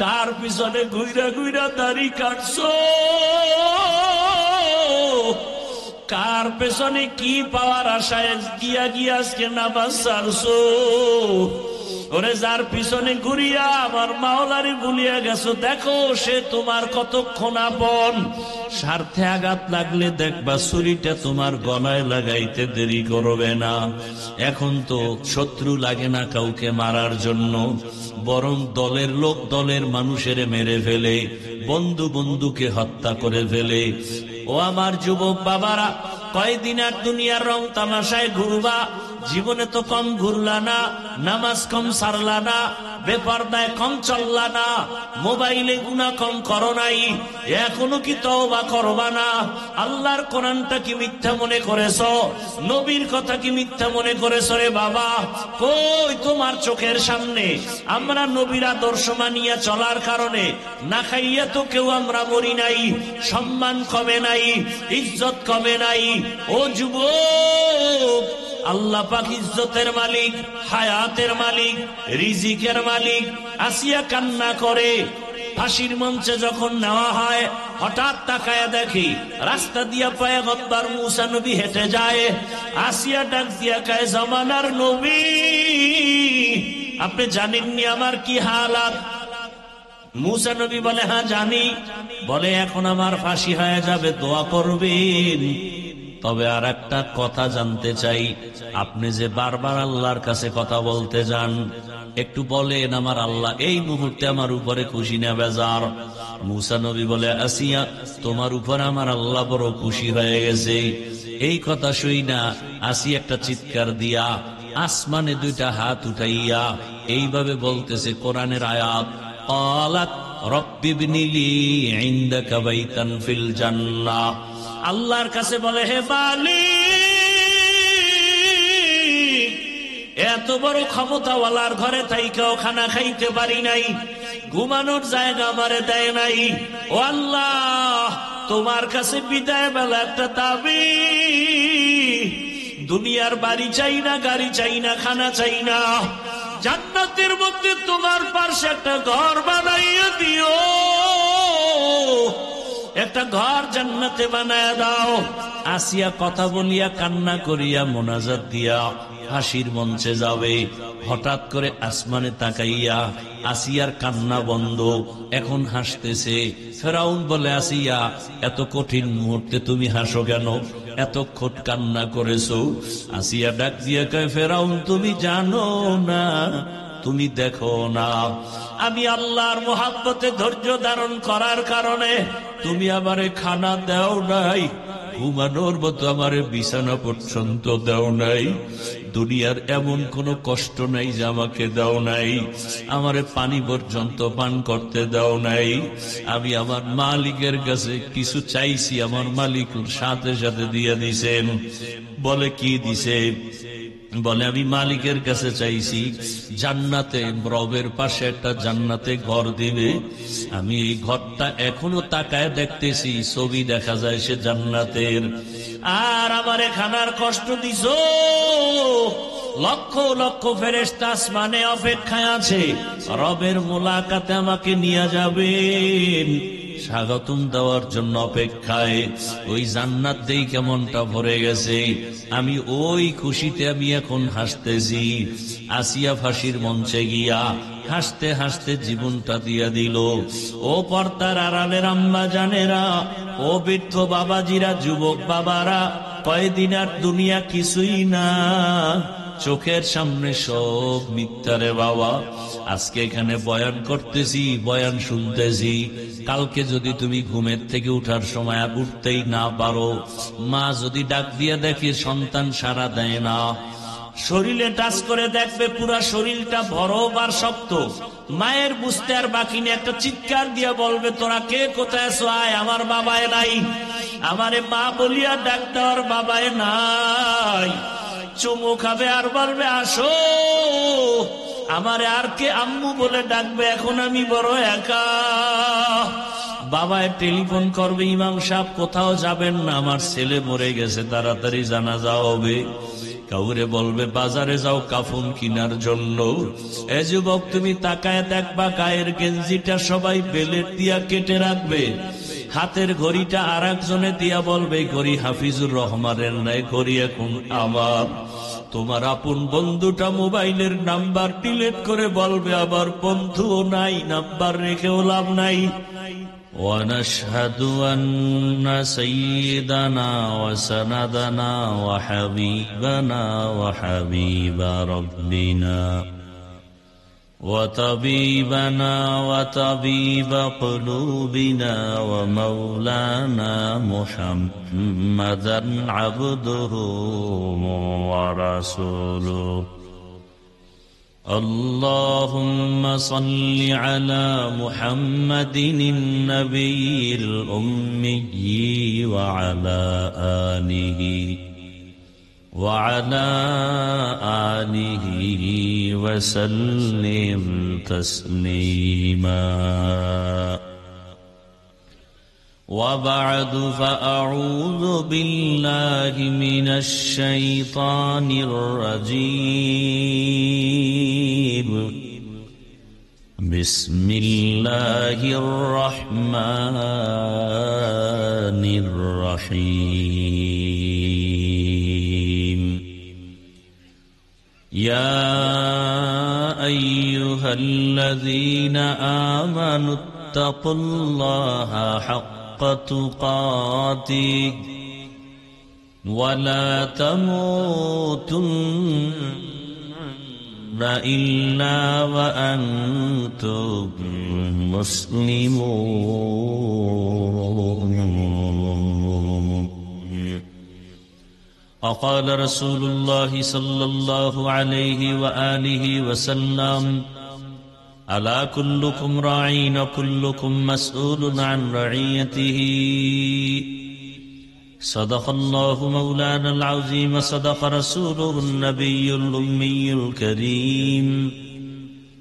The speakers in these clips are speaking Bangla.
কার পিছনে ঘুইরা ঘুইরা দাড়ি কাটছো, কার পেছনে কি পাওয়ার আশায় গিয়া গিয়া আজকে নামাজ ছাড়ছো? ওরে যার পিছনে ঘুরিয়া আমার মাওলারে ভুলিয়া গেছো, দেখো সে তোমার কতক্ষণ আপন। স্বার্থে আঘাত লাগলে দেখবা ছুরিটা তোমার গলায় লাগাইতে দেরি করবে না। এখন তো শত্রু লাগে না কাউকে মারার জন্য, বরং দলের লোক দলের মানুষের মেরে ফেলে, বন্ধু বন্ধুকে হত্যা করে ফেলে। ও আমার যুবক বাবারা, কয়দিন আর দুনিয়ার রং তামাশায় ঘুরবা? জীবনে তো কম ঘুরলা না, নামাজ কম সারলা না, বেপরদায় কম চললা না, মোবাইলে গুনাহ কম করো নাই, এখনো কি তওবা করবা না? আল্লাহর কোরআনটা কি মিথ্যা মনে করেছো? নবীর কথা কি মিথ্যা মনে করেছো রে বাবা? কই তোমার চোখের সামনে আমরা নবীর আদর্শ মানিয়া চলার কারণে না খাইয়া তো কেউ আমরা মরি নাই, সম্মান কমে নাই, ইজ্জত কমে নাই। ও যুবক, আল্লাহ পাক ইজ্জতের মালিক, হায়াতের মালিক, রিজিকের মালিক। আসিয়া কান্না করে ফাঁসির মঞ্চে যখন নেওয়া হয়, হঠাৎ তাকায় দেখি রাস্তা দিয়া পয়গম্বর মুসা নবী হেঁটে যায়। আসিয়া ডাক দিয়া কয়, জামানার নবী, আপনি জানেননি আমার কি হালাত? মুসা নবী বলে, হ্যাঁ জানি। বলে, এখন আমার ফাঁসি হয়ে যাবে, দোয়া করবেন। তবে আর একটা কথা জানতে চাই, আপনি যে বারবার আল্লাহর কাছে কথা বলতে যান, একটু বলেন আমার আল্লাহ এই মুহূর্তে আমার উপরে খুশি না বেজার? মুসা নবী বলে, আসিয়া, তোমার উপর আমার আল্লাহ বড় খুশি হয়ে গেছে। এই কথা শুই না আসি একটা চিৎকার দিয়া আসমানে দুইটা হাত উঠাইয়া এইভাবে বলতেছে কোরআনের আয়াত, ক্বালাত রব্বি ইবনি লি ইনদাকা বাইতান ফিল জান্নাহ। আল্লাহর কাছে বলে, হে মালিক, এত বড় ক্ষমতাওয়ালার ঘরে থাইকাও খানা খাইতে পারি নাই, ঘুমানোর জায়গা আমারে দেয় নাই। ও আল্লাহ, তোমার কাছে বিদায় বেলা একটা দাবি, দুনিয়ার বাড়ি চাই না, গাড়ি চাই না, খানা চাই না, জান্নাতের মধ্যে তোমার পাশে একটা ঘর বানাইয়া দিও, একটা ঘর জান্নাতে বানায় দাও। আসিয়া কথা বলিয়া কান্না করিয়া মোনাজাত দিয়া ফাঁসির মঞ্চে যাবে। হঠাৎ করে আসমানে তাকাইয়া আসিয়ার কান্না বন্ধ, এখন হাসতেছে। ফেরাউন বলে, আসিয়া, এত কঠিন মুহূর্তে তুমি হাসো কেন? এতক্ষণ কান্না করেছো। আসিয়া ডাক দিয়া কয়, ফেরাউন তুমি জানো না, তুমি দেখো না, আমি আল্লাহর মোহাব্বতে ধৈর্য ধারণ করার কারণে তুমি আমারে খানা দাও নাই, ঘুমানোর মতো আমারে বিছানা পর্যন্ত দাও নাই, দুনিয়ার এমন কোন কষ্ট নাই যে আমাকে দাও নাই, আমারে পানি পর্যন্ত পান করতে দাও নাই। আমি আমার মালিকের কাছে কিছু চাইছি, আমার মালিক সাথে সাথে দিয়ে দিছেন। বলে, কি দিছে? বলে, আমি মালিকের কাছে চাইছি জান্নাতে, রবের পাশে একটা জান্নাতে ঘর দিবে। আমি এই ঘরটা এখনো তাকায় দেখতেছি, ছবি দেখা যায় সে জান্নাতের। আর আমারে খানার কষ্ট দিছো, লক্ষ লক্ষ ফেরেশতা আসমানে অপেক্ষায় আছে, রবের মোলাকাতে আমাকে নিয়ে যাবেন, স্বাগতম দেওয়ার জন্য অপেক্ষায়। ওই জান্নাত দেই কেমনটা ভরে গেছে, আমি ওই খুশিতে আমি এখন হাসতেছি। আসিয়া ফাঁসির মঞ্চে গিয়া হাসতে হাসতে জীবনটা দিয়া দিল। ও পর্দার আড়ালের আম্মা জানেরা, ও বৃদ্ধ বাবাজিরা, যুবক বাবারা, কয়দিন আর দুনিয়া কিছুই না, চোখের সামনে সব মিথ্যারে বাবা। আজকে এখানে বয়ান করতেছি, বয়ান শুনতেছি, কালকে যদি তুমি ঘুমের থেকে উঠার সময় উঠতেই না পারো, মা যদি ডাক দিয়ে দেখে সন্তান সাড়া দেয় না, শরীরে টাচ করে দেখবে পুরা শরীরটা বরফ আর শক্ত, মায়ের বুঝতে আর বাকি নেই, একটা চিৎকার দিয়া বলবে, তোরা কে কোথায় আছো, আয়, আমার বাবায় নাই। আমারে মা বলিয়া ডাক দেওয়ার বাবায় নাই, চুমু খাবে আর বলবে, আসো। আমারে আর কে আম্মু বলে ডাকবে, এখন আমি বড় একা। বাবায় টেলিফোন করবে, ইমাম সাহেব কোথাও যাবেন না, আমার ছেলে মরে গেছে, তাড়াতাড়ি জানাজা হবে। কাউরে বলবে বাজারে যাও কাফন কিনার জন্য। এ যুবক, তুমি তাকায় দেখবা গায়ের গেঞ্জিটা সবাই বেলেট দিয়া কেটে রাখবে, হাতের ঘড়িটা আর একজনে দিয়া বলবে ঘড়ি হাফিজুর রহমানের নাই, ঘড়ি এখন আমার। তোমার আপন বন্ধুটা মোবাইলের নাম্বার ডিলিট করে বলবে আবার বন্ধুও নাই, নাম্বার রেখেও লাভ নাই। ونشهد أن سيدنا وسندنا وحبيبنا وحبيب ربنا وطبيبنا وطبيب قلوبنا ومولانا محمدا عبده ورسوله اللهم صل على محمد النبي الأمي وعلى آله وسلم تسليما وبعد فأعوذ بالله من الشيطان الرجيم بسم الله الرحمن الرحيم يا أيها الذين آمنوا اتقوا الله حق تقاته ولا تموتن إلا وأنتم مسلمون وقال رسول الله صلى الله عليه وآله وسلم ألا كلكم راعين وكلكم مسؤول عن رعيته صدق الله مولانا العظيم صدق رسوله النبي الأمي الكريم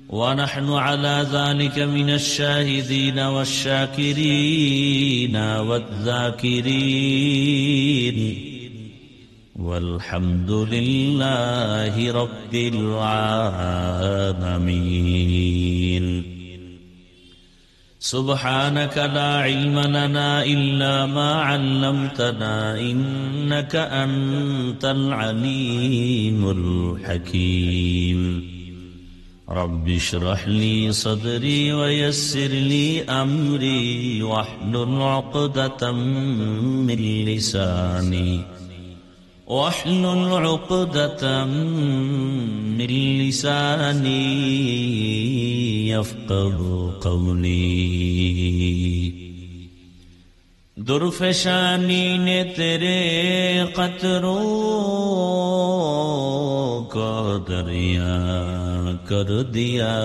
ونحن على ذلك من الشاهدين والشاكرين والذاكرين والحمد لله رب العالمين سبحانك لا علم لنا إلا ما علمتنا إنك أنت العليم الحكيم رب اشرح لي صدري ويسر لي أمري واحلل عقدة من لساني يفقه قولي درفشانی نے تیرے قطروں کو دریا کر دیا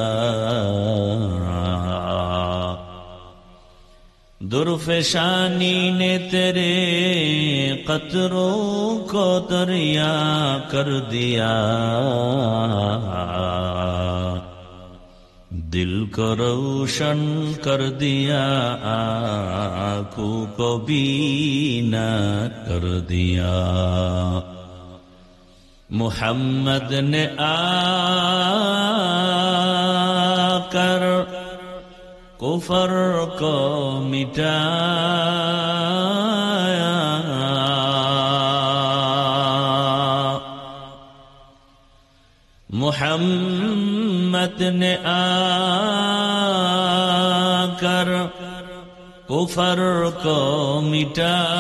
درفشانی نے تیرے قطروں کو دریا کر دیا دل کو روشن کر دیا آنکھوں کو بینا کر دیا محمد نے آ کر کفر کو مٹایا محمد نے آ کر کفر کو مٹایا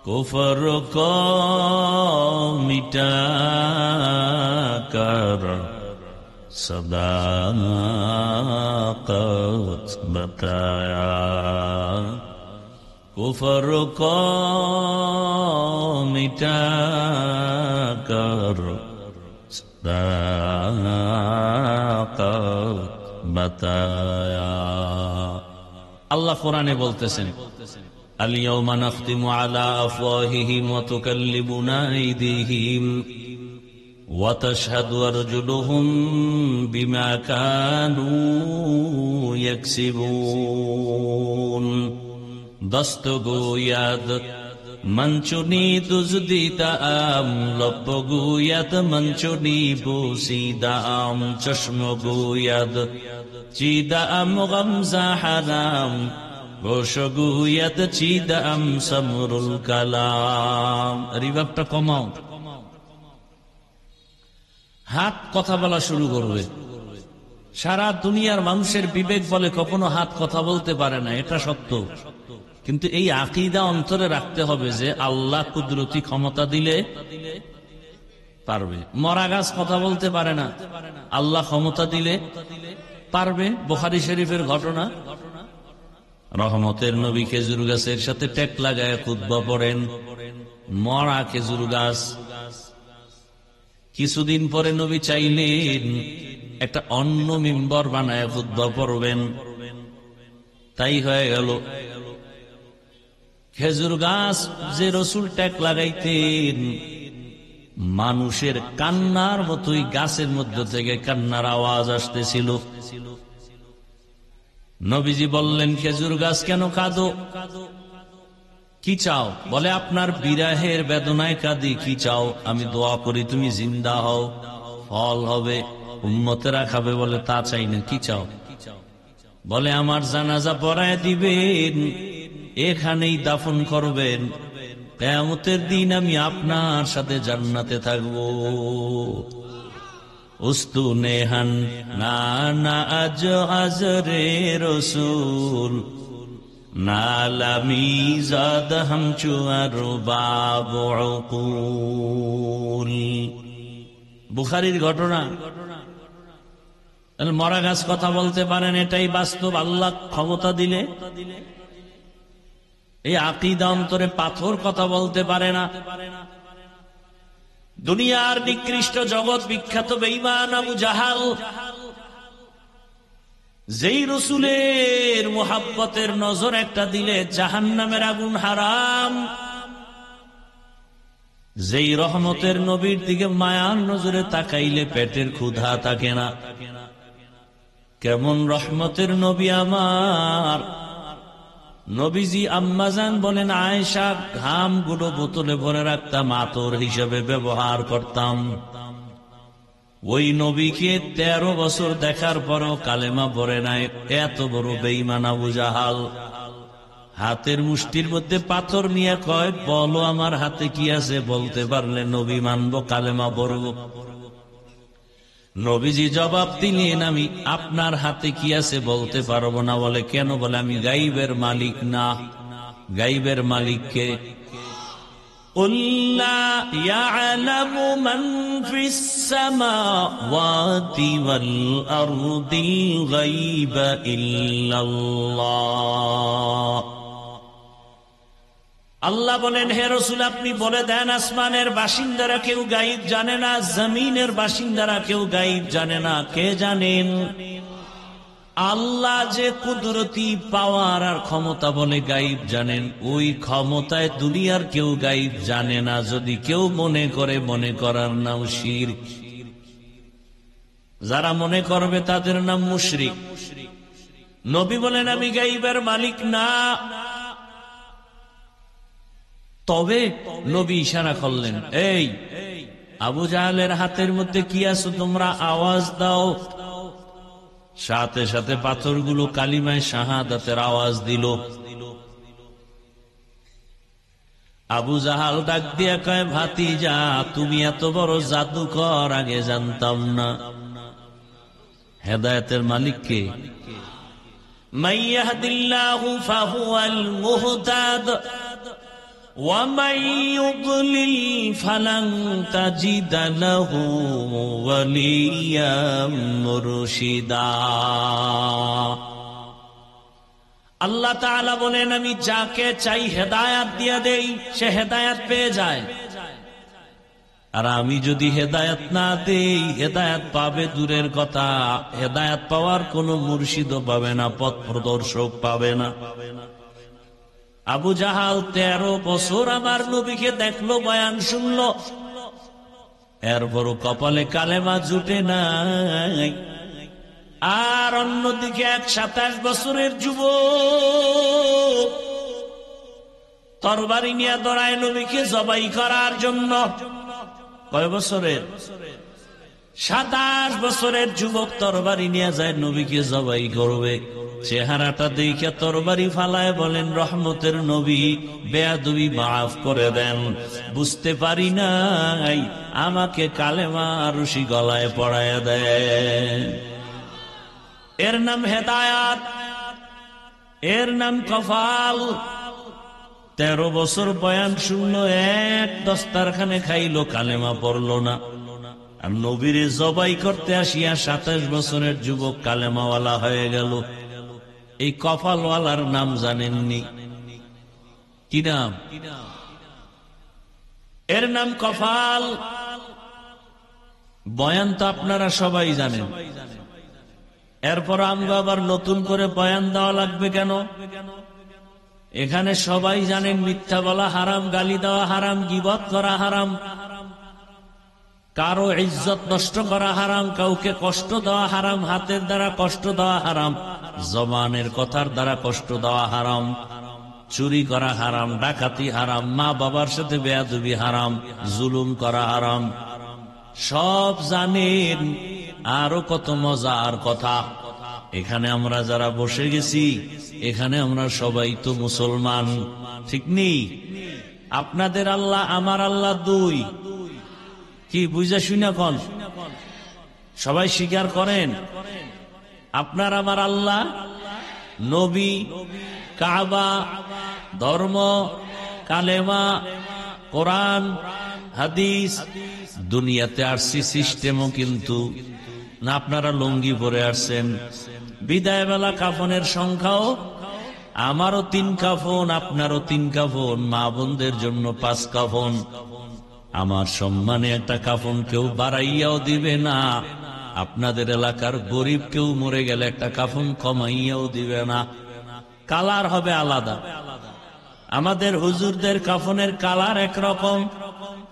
کفر کو مٹا کر صداقت بتایا کفر کو مٹا کر صداقت بتایا আল্লাহ কোরআনে বলতেছেন اليوم نختم على أفواههم وتكلمنا أيديهم وتشهد أرجلهم بما كانوا يكسبون দস্ত গোয়াদ মঞ্চুনি দুজদিদাম লব্ব গোয়াদ মঞ্চুনি বুসিদাম চশম গোয়াদ চিদাম গমজা হারাম ঘোষ গোয়াদ চিদাম সমরুল কালাম। রিভাবটা কমাও। হাত কথা বলা শুরু করবে। সারা দুনিয়ার মানুষের বিবেক বলে কখনো হাত কথা বলতে পারে না, এটা সত্য। কিন্তু এই আকীদা অন্তরে রাখতে হবে যে আল্লাহ কুদরতি ক্ষমতা দিলে পারবে। মরা গাছ কথা বলতে পারে না, আল্লাহ ক্ষমতা দিলে পারবে। বুখারী শরীফের ঘটনা, রহমতের নবী খেজুর গাছের সাথে টেক লাগায় খুতবা পড়েন, মরা খেজুর গাছ। কিছুদিন পরে নবী চাইলেন একটা অন্য মিম্বর বানায় খুতবা পড়বেন, তাই হয়ে গেল। খেজুর গাছ যে রসুল টেক লাগাইতেন, মানুষের কান্নার মতোই গাছের মধ্য থেকে কান্নার আওয়াজ আসতেছিল। নবীজি বললেন, খেজুর গাছ কেন কাঁদো? কি চাও? বলে, আপনার বিরহের বেদনায় কাঁদি। কি চাও? আমি দোয়া করি তুমি জিন্দা হও, ফল হবে, উম্মতেরা খাবে। বলে, তা চাই না। কি চাও? বলে, আমার জানাজা পড়ায় দিবেন, এখানেই দাফন করবেন, কিয়ামতের দিন আমি আপনার সাথে জান্নাতে থাকবো। উস্তুনে হান না না আজ হাজরে রসুল নালামি জাদ হামচু আর বাবুল। বুখারীর ঘটনা। মরা গাছ কথা বলতে পারেন, এটাই বাস্তব। আল্লাহ ক্ষমতা দিলে। এই আকীদা অন্তরে পাথর কথা বলতে পারে না। দুনিয়ার নিকৃষ্ট জগৎ বিখ্যাত বেঈমান আবু জাহাল, যেই রসুলের মুহাব্বতের নজর একটা দিলে জাহান্নামের আগুন হারাম, যেই রহমতের নবীর দিকে মায়ার নজরে তাকাইলে পেটের ক্ষুধা থাকে না। কেমন রহমতের নবী আমার! নবীজি আম্মাজান বলেন, আয়েশা ঘাম গুলো বোতলে ভরে রাখতাম, আতর হিসেবে ব্যবহার করতাম। ওই নবীকে 13 বছর দেখার পরও কালেমা পড়ে নাই। এত বড় বেঈমান আবু জাহাল হাতের মুষ্টির মধ্যে পাথর নিয়ে কয়, বলো আমার হাতে কি আছে? বলতে পারলে নবী মানব, কালেমা পড়ব। নবীজি জবাব দিলেন, আমি আপনার হাতে কি আছে বলতে পারবো না। বলে, কেন? বলে, আমি গাইবের মালিক না। গাইবের মালিককে উল্লা ইয়ালামু মান ফিস সামাওয়াতি ওয়াল আরদিল গায়বা ইল্লাল্লাহ। আল্লাহ বলেন, হে রাসূল, আপনি বলে দেন, আসমানের বাসিন্দারা কেউ গায়েব জানে না, জমিনের বাসিন্দারা কেউ গায়েব জানে না। কে জানেন? আল্লাহ যে কুদরতি পাওয়ার আর ক্ষমতা বলে গায়েব জানেন, ওই ক্ষমতায় দুনিয়ার কেউ গায়েব জানে না। যদি কেউ মনে করে, মনে করার নাম শিরক। যারা মনে করবে তাদের নাম মুশরিক। নবী বলেন, আমি গায়েবের মালিক না। তবে নবী ইশারা করলেন, এই আবু জাহালের হাতের মধ্যে কি আছে? তোমরা আওয়াজ দাও। সাথে সাথে পাথরগুলো কালিমায়ে শাহাদাতের আওয়াজ দিল। আবু জাহাল ডাক দিয়া কয়, ভাতিজা, তুমি এত বড় জাদুকর, আগে জানতাম না। হেদায়েতের মালিক কে? মান ইয়াহদিল্লাহু ফাহুয়াল মুহতাদ وَمَن يُضْلِلْ فَلَن تَجِدَ لَهُ وَلِيًّا مُرْشِدًا। আল্লাহ তাআলা বলেন, আমি যাকে চাই হেদায়েত দিয়ে দেই, সে হেদায়েত পেয়ে যায়। আর আমি যদি হেদায়েত না দেই, হেদায়েত পাবে দূরের কথা, হেদায়েত পাওয়ার কোন মুর্শিদও পাবে না, পথ প্রদর্শক পাবে না। আবু জাহাল 13 বছর আমার নবীকে দেখলো, বয়ান শুনলো, এরপরও কপালে কালেমা জুটে নাই। আর অন্যদিকে এক 27 বছরের যুবক তরবারি নিয়ে দৌড়ায় নবীকে জবাই করার জন্য। কয় বছরের? 27 বছরের যুবক তরবারি নিয়ে যায় নবীকে জবাই করবে। চেহারাটা দেখে তরবারি ফালায় বলেন, রহমতের নবী, বেয়াদবি মাফ করে দেন, বুঝতে পারি নাই, আমাকে কালেমা রশি গলায় পড়ায় দেন। এর নাম হেদায়াত, এর নাম কফাল। 13 বছর বয়ান শুনলো, এক দস্তারখানে খাইলো, কালেমা পড়লো না। আর নবীরে জবাই করতে আসিয়া 27 বছরের যুবক কালেমাওয়ালা হয়ে গেল। এই কপালওয়ালার নাম জানেননি? কি নাম? এর নাম কপাল। বয়ান তো আপনারা সবাই জানেন, এরপর আমরা আবার নতুন করে বয়ান দেওয়া লাগবে কেন? এখানে সবাই জানেন মিথ্যা বলা হারাম, গালি দেওয়া হারাম, গীবত করা হারাম, কারো ইজ্জত নষ্ট করা হারাম, কাউকে কষ্ট দেওয়া হারাম, হাতের দ্বারা কষ্ট দেওয়া হারাম, জবানের কথার দ্বারা কষ্ট দেওয়া হারাম, চুরি করা হারাম, ডাকাতি হারাম, মা বাবার সাথে বেয়াদবি হারাম, জুলুম করা হারাম, সব জানেন। আরো কত মজার কথা। এখানে আমরা যারা বসে গেছি, এখানে আমরা সবাই তো মুসলমান, ঠিক নেই? আপনাদের আল্লাহ আমার আল্লাহ দুই, কি বুঝা শুনা কন? সবাই স্বীকার করেন আপনার আমার আল্লাহ, নবী, কাবা, ধর্ম, কালেমা, কোরআন, হাদিস। দুনিয়াতে আসছি সিস্টেমও কিন্তু না। আপনারা লুঙ্গি পরে আসছেন, বিদায় বেলা কাফনের সংখ্যাও আমারও 3 কাফন, আপনারও 3 কাফন, মা বোনদের জন্য 5 কাফন। আমার সম্মানে একটা কাফন কেউ বাড়াইয়াও দিবে না। আপনাদের এলাকার গরিব কেউ মরে গেলে একটা কাফন কমাইয়াও দিবে না। কালার হবে আলাদা। আমাদের হুজুরদের কাফনের কালার একরকম,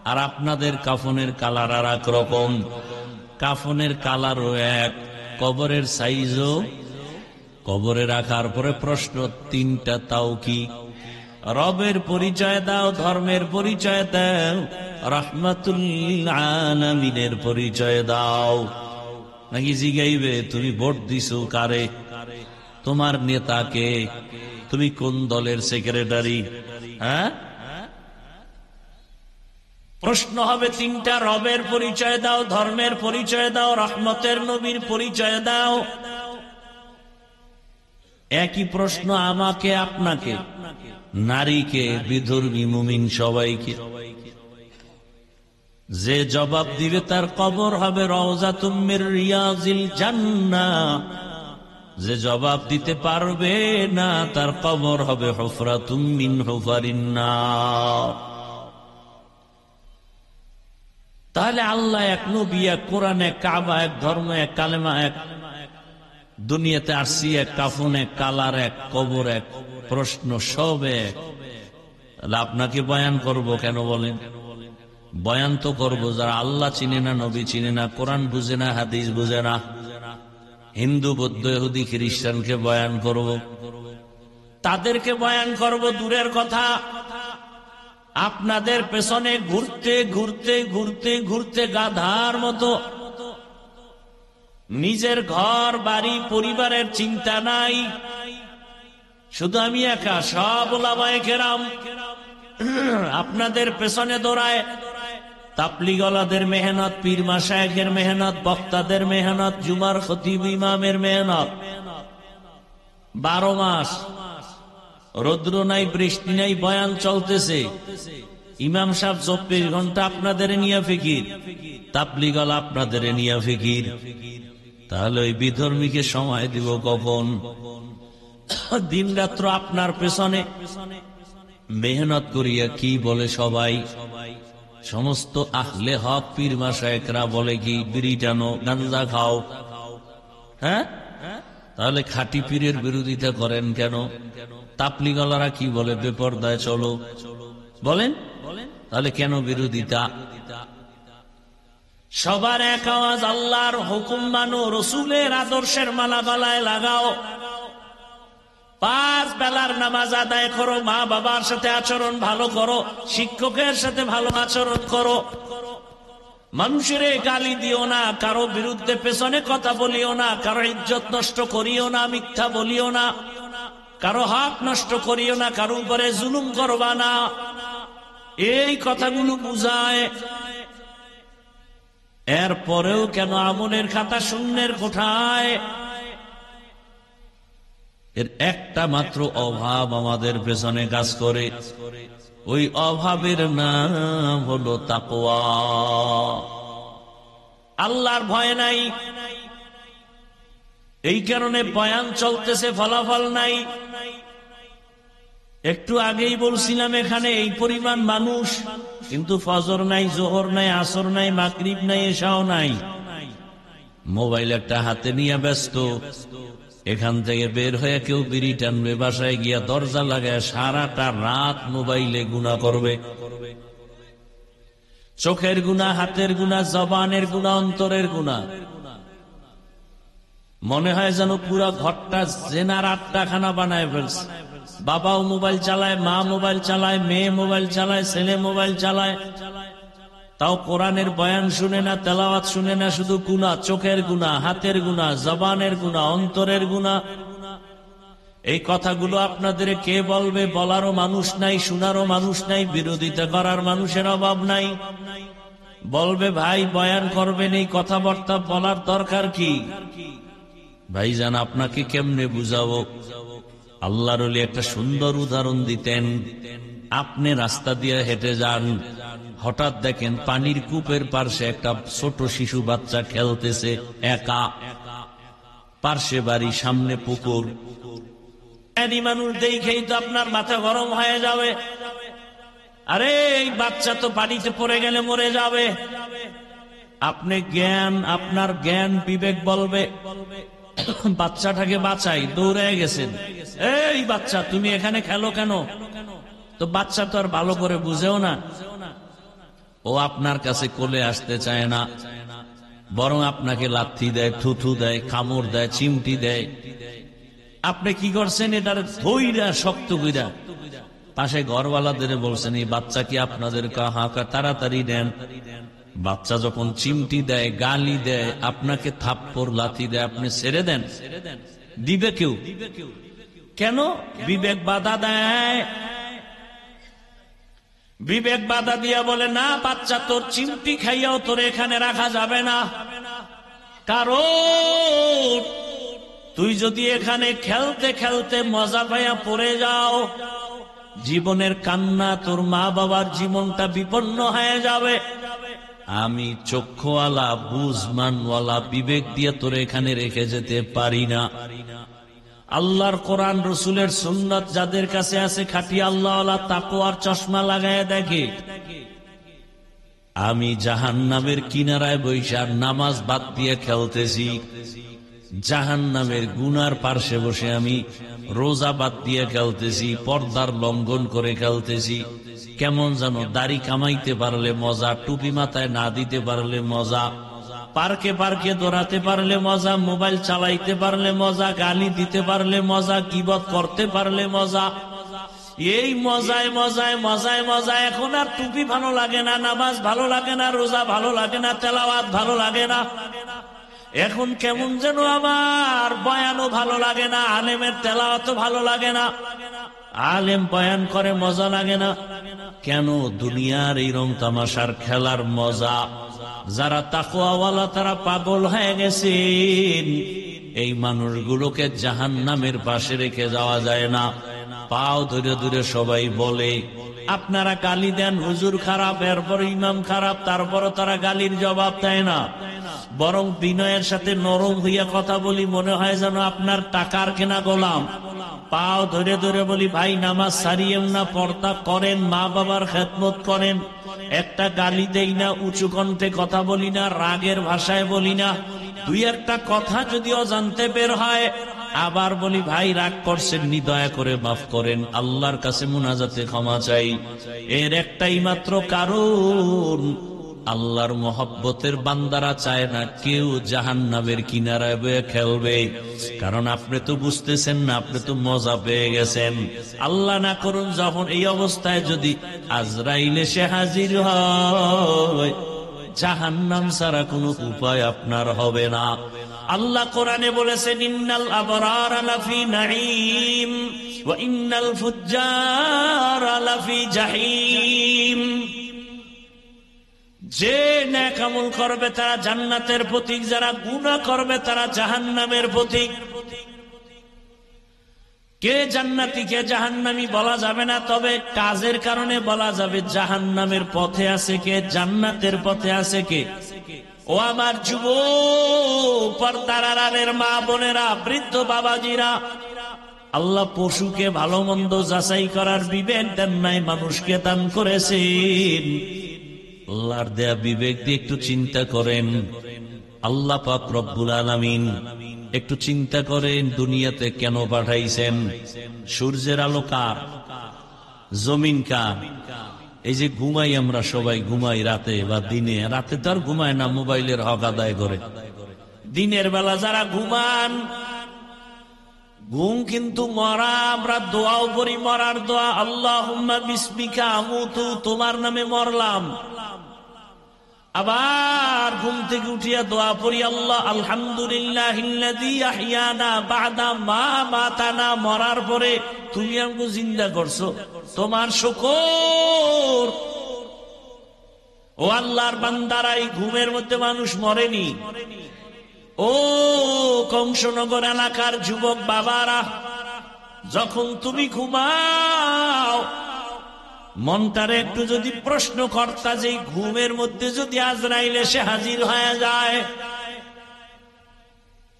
আর আপনাদের কাফনের কালার আর এক রকম। কাফনের কালারও এক, কবরের সাইজও, কবরে রাখার পরে প্রশ্ন 3টা, তাও কি? রবের পরিচয় দাও, ধর্মের পরিচয় দাও, রাহমাতুল লিল আলামিনের পরিচয় দাও। নাকি জিগাইবে তুমি ভোট দিছো কারে, তোমার নেতাকে, তুমি কোন দলের সেক্রেটারি? হ্যাঁ, প্রশ্ন হবে 3টা। রবের পরিচয় দাও, ধর্মের পরিচয় দাও, রহমতের নবীর পরিচয় দাও। একই প্রশ্ন আমাকে, আপনাকে, নারীকে, বিধর্মী, মুমিন, সবাইকে। যে জবাব দিবে তার কবর হবে রওজাতুম মির রিয়াজিল জান্নাহ। যে জবাব দিতে পারবে না তার কবর হবে হুফরাতুম মিন হুফারিন নার। তাহলে আল্লাহ এক, নবী এক, কোরআন এক, কাবা এক, ধর্ম এক, কালেমা এক, দুনিয়াতে আসছি এক, কাফন এক, কালার এক, কবর এক, প্রশ্ন সব এক। তাহলে আপনাকে বয়ান করব কেন বলেন? বয়ান তো করবো যারা আল্লাহ চিনে না, নবী চিনে না, কোরআন বুঝে না, হাদিস বুঝে না। হিন্দু, বৌদ্ধ, ইহুদি, খ্রিস্টানকে বয়ান করব, তাদেরকে বয়ান করব দূরের কথা। আপনাদের পেছনে ঘুরতে ঘুরতে ঘুরতে ঘুরতে গাধার মতো, নিজের ঘর বাড়ি পরিবারের চিন্তা নাই। শুধু আমি একা, সব ওলামায়ে কেরাম আপনাদের পেছনে দৌড়ায়। তাবলীগওয়ালাদের মেহনত, পীর মাশায়েখের মেহনত, বক্তাদের মেহনত, জুমার খতিব ইমামের মেহনত। 12 মাস রৌদ্র নাই, বৃষ্টি নাই, বয়ান চলতেছে। ইমাম সাহেব 24 ঘন্টা আপনাদের নিয়ে ফিকির, তাবলীগওয়ালা আপনাদের নিয়ে ফিকির। তাহলে ওই বিধর্মীকে সময় দিব কখন? দিন রাত্র আপনার পেছনে মেহনত করিয়া কি বলে সবাই? সমস্ত আহলে হক পীর মাশায়েখরা বলে কি? বিড়ি টানো, গাঁজা খাও। হ্যাঁ, তাহলে খাঁটি পীরের বিরোধিতা করেন কেন? তাবলীগওয়ালারা কি বলে? বেপরদায় চলো বলেন, তাহলে কেন বিরোধিতা? সবার এক আওয়াজ, আল্লাহর হুকুম মানো, রসুলের আদর্শের মালা গলায় লাগাও। 5 বেলার নামাজ আদায় করো, মা বাবার সাথে আচরণ ভালো করো, শিক্ষকের সাথে ভালো আচরণ করো, মানুষের গালি দিও না, কারো বিরুদ্ধে পেছনে কথা বলিও না, কারো ইজ্জত নষ্ট করিও না, মিথ্যা বলিও না, কারো হক নষ্ট করিও না, কারো উপরে জুলুম করবা না। এই কথাগুলো বুঝায়। এরপরেও কেন আমলের খাতা শূন্যের কোঠায়? এর একটা মাত্র অভাব আমাদের পেছনে কাজ করে। ওই অভাবের নাম হলো তাকওয়া। আল্লাহর ভয় নাই, এই কারণে বয়ান চলতেছে, ফলাফল নাই। একটু আগেই বলছিলাম এখানে এই পরিমাণ মানুষ, কিন্তু ফজর নাই, জোহর নাই, আসর নাই, মাগরিব নাই, এশাও নাই। মোবাইল একটা হাতে নিয়ে ব্যস্ত। এখান থেকে বের হয়ে কেউ বিড়ি টানবে, বাসায় গিয়া দরজা লাগায় সারাটা রাত মোবাইলে গুনাহ করবে। চোখের গুনাহ, হাতের গুনাহ, জবানের গুনাহ, অন্তরের গুনাহ। মনে হয় যেন পুরো ঘরটা জেনার আড্ডাখানা বানায় ফেলছে। বাবাও মোবাইল চালায়, মা মোবাইল চালায়, মেয়ে মোবাইল চালায়, ছেলে মোবাইল চালায়, তাও কোরআনের বয়ান শুনে না, তেলাওয়াত শুনে না, শুধু গুনাহ, চোখের গুনাহ, হাতের গুনাহ, জবানের গুনাহ, অন্তরের গুনাহ। এই কথাগুলো আপনাদের কে বলবে? বলারও মানুষ নাই, শোনারও মানুষ নাই, বিরোধিতা করার মানুষের অভাব নাই। বলবে ভাই বয়ান করবেন, এই কথাবার্তা বলার দরকার কি? ভাইজান আপনাকে কেমনে বুঝাবো? আল্লাহর ওলি একটা সুন্দর উদাহরণ দিতেন। আপনি রাস্তা দিয়ে হেঁটে যান, হঠাৎ দেখেন পানির কূপের পার্শ্বে একটা ছোট শিশু বাচ্চা খেলতেছে একা, পার্শ্বে বাড়ি, সামনে পুকুর। মানুষ দেখেই তো আপনার মাথা গরম হয়ে যাবে। আরে এই বাচ্চা তো পানিতে পড়ে গেলে মরে যাবে। আপনি আপনার জ্ঞান বিবেক বলবে বাচ্চাটাকে বাঁচাই, দৌড়ে গেছেন। এই বাচ্চা তুমি এখানে খেলো কেন? তো বাচ্চা তো আর ভালো করে বুঝেও না, ও আপনার কাছে কোলে আসতে চায় না, বরং আপনাকে লাথি দেয়, থুথু দেয়, কামড় দেয়, চিমটি দেয়। আপনি কি করছেন? এটার ধৈরা শক্ত কইরা পাশে ঘরওয়ালাদের বলছেন এই বাচ্চা কি আপনাদের কাহা, তাড়াতাড়ি দেন। বাচ্চা যখন চিমটি দেয়, গালি দেয়, আপনাকে থাপ্পড় লাথি দেয়, আপনি ছেড়ে দেন? দিবে কেউ? কেন? বিবেক বাধা দেয়। বিবেক বাধা দিয়া বলে না, বাচ্চা তোর চিমটি খাইয়াও তোর এখানে রাখা যাবে না, কারণ তুই যদি এখানে খেলতে খেলতে মজা পাইয়া পড়ে যাও, জীবনের কান্না, তোর মা বাবার জীবনটা বিপন্ন হয়ে যাবে। আমি চক্ষুওয়ালা, বুঝমানওয়ালা, বিবেক দিয়ে তোর এখানে রেখে যেতে পারি না। আল্লাহর কোরআন, রসুলের সুন্নাত যাদের কাছে আছে, খাঁটি আল্লাহওয়ালা, তাকওয়ার চশমা লাগায় দেখে আমি জাহান্নামের কিনারায় বৈশা নামাজ বাদ দিয়ে খেলতেছি, জাহান্নামের গুনার পার্শ্বে বসে আমি রোজা বাদ দিয়ে খেলতেছি, পর্দার লঙ্ঘন করে খেলতেছি। কেমন যেন দাড়ি কামাইতে পারলে মজা, টুপি মাথায় না দিতে পারলে মজা, পার্কে পার্কে দৌড়াতে পারলে মজা, মোবাইল চালাইতে পারলে মজা, গালি দিতে পারলে মজা, গীবত করতে পারলে মজা। এই মজায় মজায় মজায় মজায় এখন আর টুপি ভালো লাগে না, নামাজ ভালো লাগে না, রোজা ভালো লাগে না, তেলাওয়াত ভালো লাগে না। এখন কেমন যেন আমার বয়ানও ভালো লাগে না, আলেমের তেলাওয়াতও ভালো লাগে না, আলেম বয়ান করে মজা লাগে না। কেন? দুনিয়ার এই রং তামাশার খেলার মজা। যারা তাকওয়াওয়ালা তারা পাগল হয়ে গেছেন। এই মানুষগুলোকে জাহান্নামের পাশে রেখে যাওয়া যায় না। পাও ধরে ধরে সবাই বলে আপনারা গালি দেন, হুজুর খারাপ, এরপর ইমাম খারাপ, তারপরও তারা গালির জবাব দেয় না, বরং বিনয়ের সাথে নরম হইয়া কথা বলি, মনে হয় যেন আপনার টাকার কেনা গোলাম। পাও ধরে ধরে বলি ভাই নামাজ ছাড়িয়েন না, পর্দা করেন, মা বাবার খেদমত করেন, একটা গালি দেই না, উঁচু কণ্ঠে কথা বলি না, রাগের ভাষায় বলি না, দুই একটা কথা যদি অজান্তে বের হয় আবার বলি ভাই রাগ করছেন নি, দয়া করে মাফ করেন, আল্লাহর কাছে মুনাজাতে ক্ষমা চাই। এর একটাই মাত্র কারণ, আল্লাহর মহব্বতের বান্দারা চায় না কেউ জাহান্নামের কিনারায় বয়ে খেলবে, কারণ আপনি তো বুঝতেছেন না, আপনি তো মজা পেয়ে গেছেন। আল্লাহ না করুন যখন এই অবস্থায় যদি আজরাইল এসে হাজির হয়, জাহান্নাম ছাড়া কোনো উপায় আপনার হবে না। আল্লাহ কোরআনে বলেছেন, ইন্নাল আবরারা লাফি নাঈম ওয়া ইন্নাল ফুজ্জারা লাফি জাহিম। যে নেক আমল করবে তারা জান্নাতের পথিক, যারা গুনাহ করবে তারা জাহান্নামের পথিক। কে জান্নাতি কে জাহান্নামী বলা যাবে না, তবে কাজের কারণে বলা যাবে জাহান্নামের পথে আছে কে, জান্নাতের পথে আছে কে। ও আমার যুব পর্দার আড়ালের মা বোনেরা, বৃদ্ধ বাবাজিরা, আল্লাহ পশুকে ভালো মন্দ যাচাই করার বিবেক দেন নাই, মানুষকে দান করেছেন। আল্লাহর দেয়া বিবেক দিয়ে একটু চিন্তা করেন। আল্লাহ পাক রব্বুল আলামিন একটু চিন্তা করেন, দুনিয়াতে কেন পাঠাইছেন? সূর্যের আলো কার? জমিন কার? এই যে ঘুমাই আমরা, সবাই ঘুমাই রাতে বা দিনে। রাতে তো আর ঘুমায় না, মোবাইলের হক আদায় করে। দিনের বেলা যারা ঘুমান, ঘুম কিন্তু মরা। আমরা দোয়াও করি, মরার দোয়া, আল্লাহুম্মা বিসমিকা আমুতু, তোমার নামে মরলাম। আবার ঘুম থেকে উঠিয়া দোয়া পড়ি, আল্লাহ আলহামদুলিল্লাহিল্লাযী আহইয়ানা বা'দা মা মাতানা, মরার পরে তুমি আমাকে জিন্দা করছো, তোমার শুকর। ও আল্লাহর বান্দারা, এই ঘুমের মধ্যে মানুষ মরেনি। ও কংসনগর এলাকার যুবক বাবারা, যখন তুমি ঘুমাও, মনটারে একটু যদি প্রশ্ন করতা যে ঘুমের মধ্যে যদি আজরাইল এসে হাজির হয়ে যায়,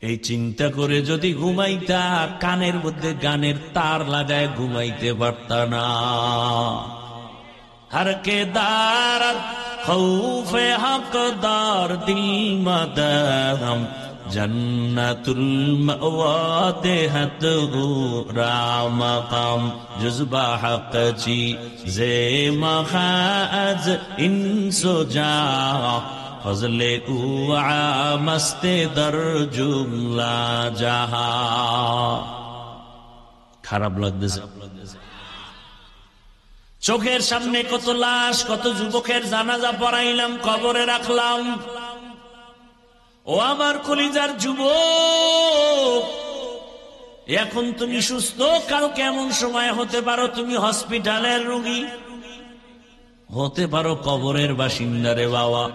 এই চিন্তা করে যদি ঘুমাইতা, কানের মধ্যে গানের তার লাগায় ঘুমাইতে পারতা না। হরকে দারত খৌফে হকদার দিল মদহম, জন্নতুল মাওয়া দেহত রামকাম, জুজবা হক চি জে মখাজ ইনসো জা, ফজলে উআ মস্তে দর জুমলা জাহা। খারাপ লাগতেছে? চোখের সামনে কত লাশ, কত যুবকের জানাজা পড়াইলাম, কবরে রাখলাম। ও আমার কলিজার যুবক, এখন তুমি সুস্থ, কাল কেমন সময় হতে পারো তুমি হসপিটালের রোগী, হতে পারো কবরের বাসিন্দা। রে বাবা,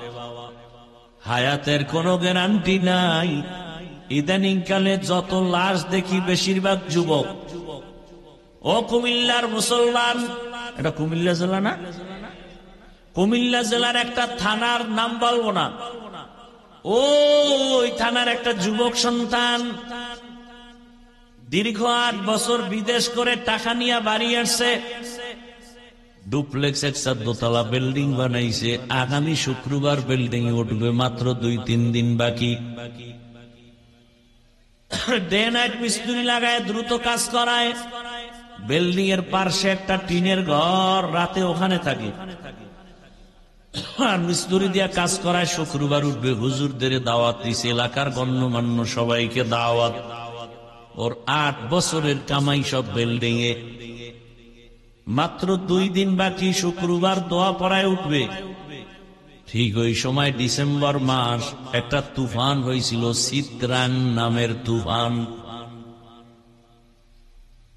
হায়াতের কোনো গ্যারান্টি নাই। ইদানিং কালে যত লাশ দেখি বেশিরভাগ যুবক। ও কুমিল্লার মুসলমান, এটা কুমিল্লা জেলা না? কুমিল্লা জেলার একটা থানার নাম বলবো না, ওই থানার একটা যুবক সন্তান দীর্ঘ 8 বছর বিদেশ করে টাকা নিয়ে বাড়ি আসছে, ডুপ্লেক্স একটা দোতলা বিল্ডিং বানাইছে। আগামী শুক্রবার বিল্ডিং উঠবে, মাত্র 2-3 দিন বাকি। ডে নাইট মিস্ত্রি লাগায় দ্রুত কাজ করায়। বিল্ডিং এর পার্শ্বে একটা টিনের ঘর, রাতে ওখানে থাকে আর মিস্ত্রি দিয়া কাজ করায়। শুক্রবার উঠবে, হুজুরদের দাওয়াত দিছে, এলাকার গণ্যমান্য সবাইকে দাওয়াত। ওর 8 বছরের কামাই সব বিল্ডিং এ। মাত্র 2 দিন বাকি, শুক্রবার দোয়া পড়ায় উঠবে। ঠিক ওই সময় ডিসেম্বর মাস, একটা তুফান হয়েছিল, চিত্রাং নামের তুফান।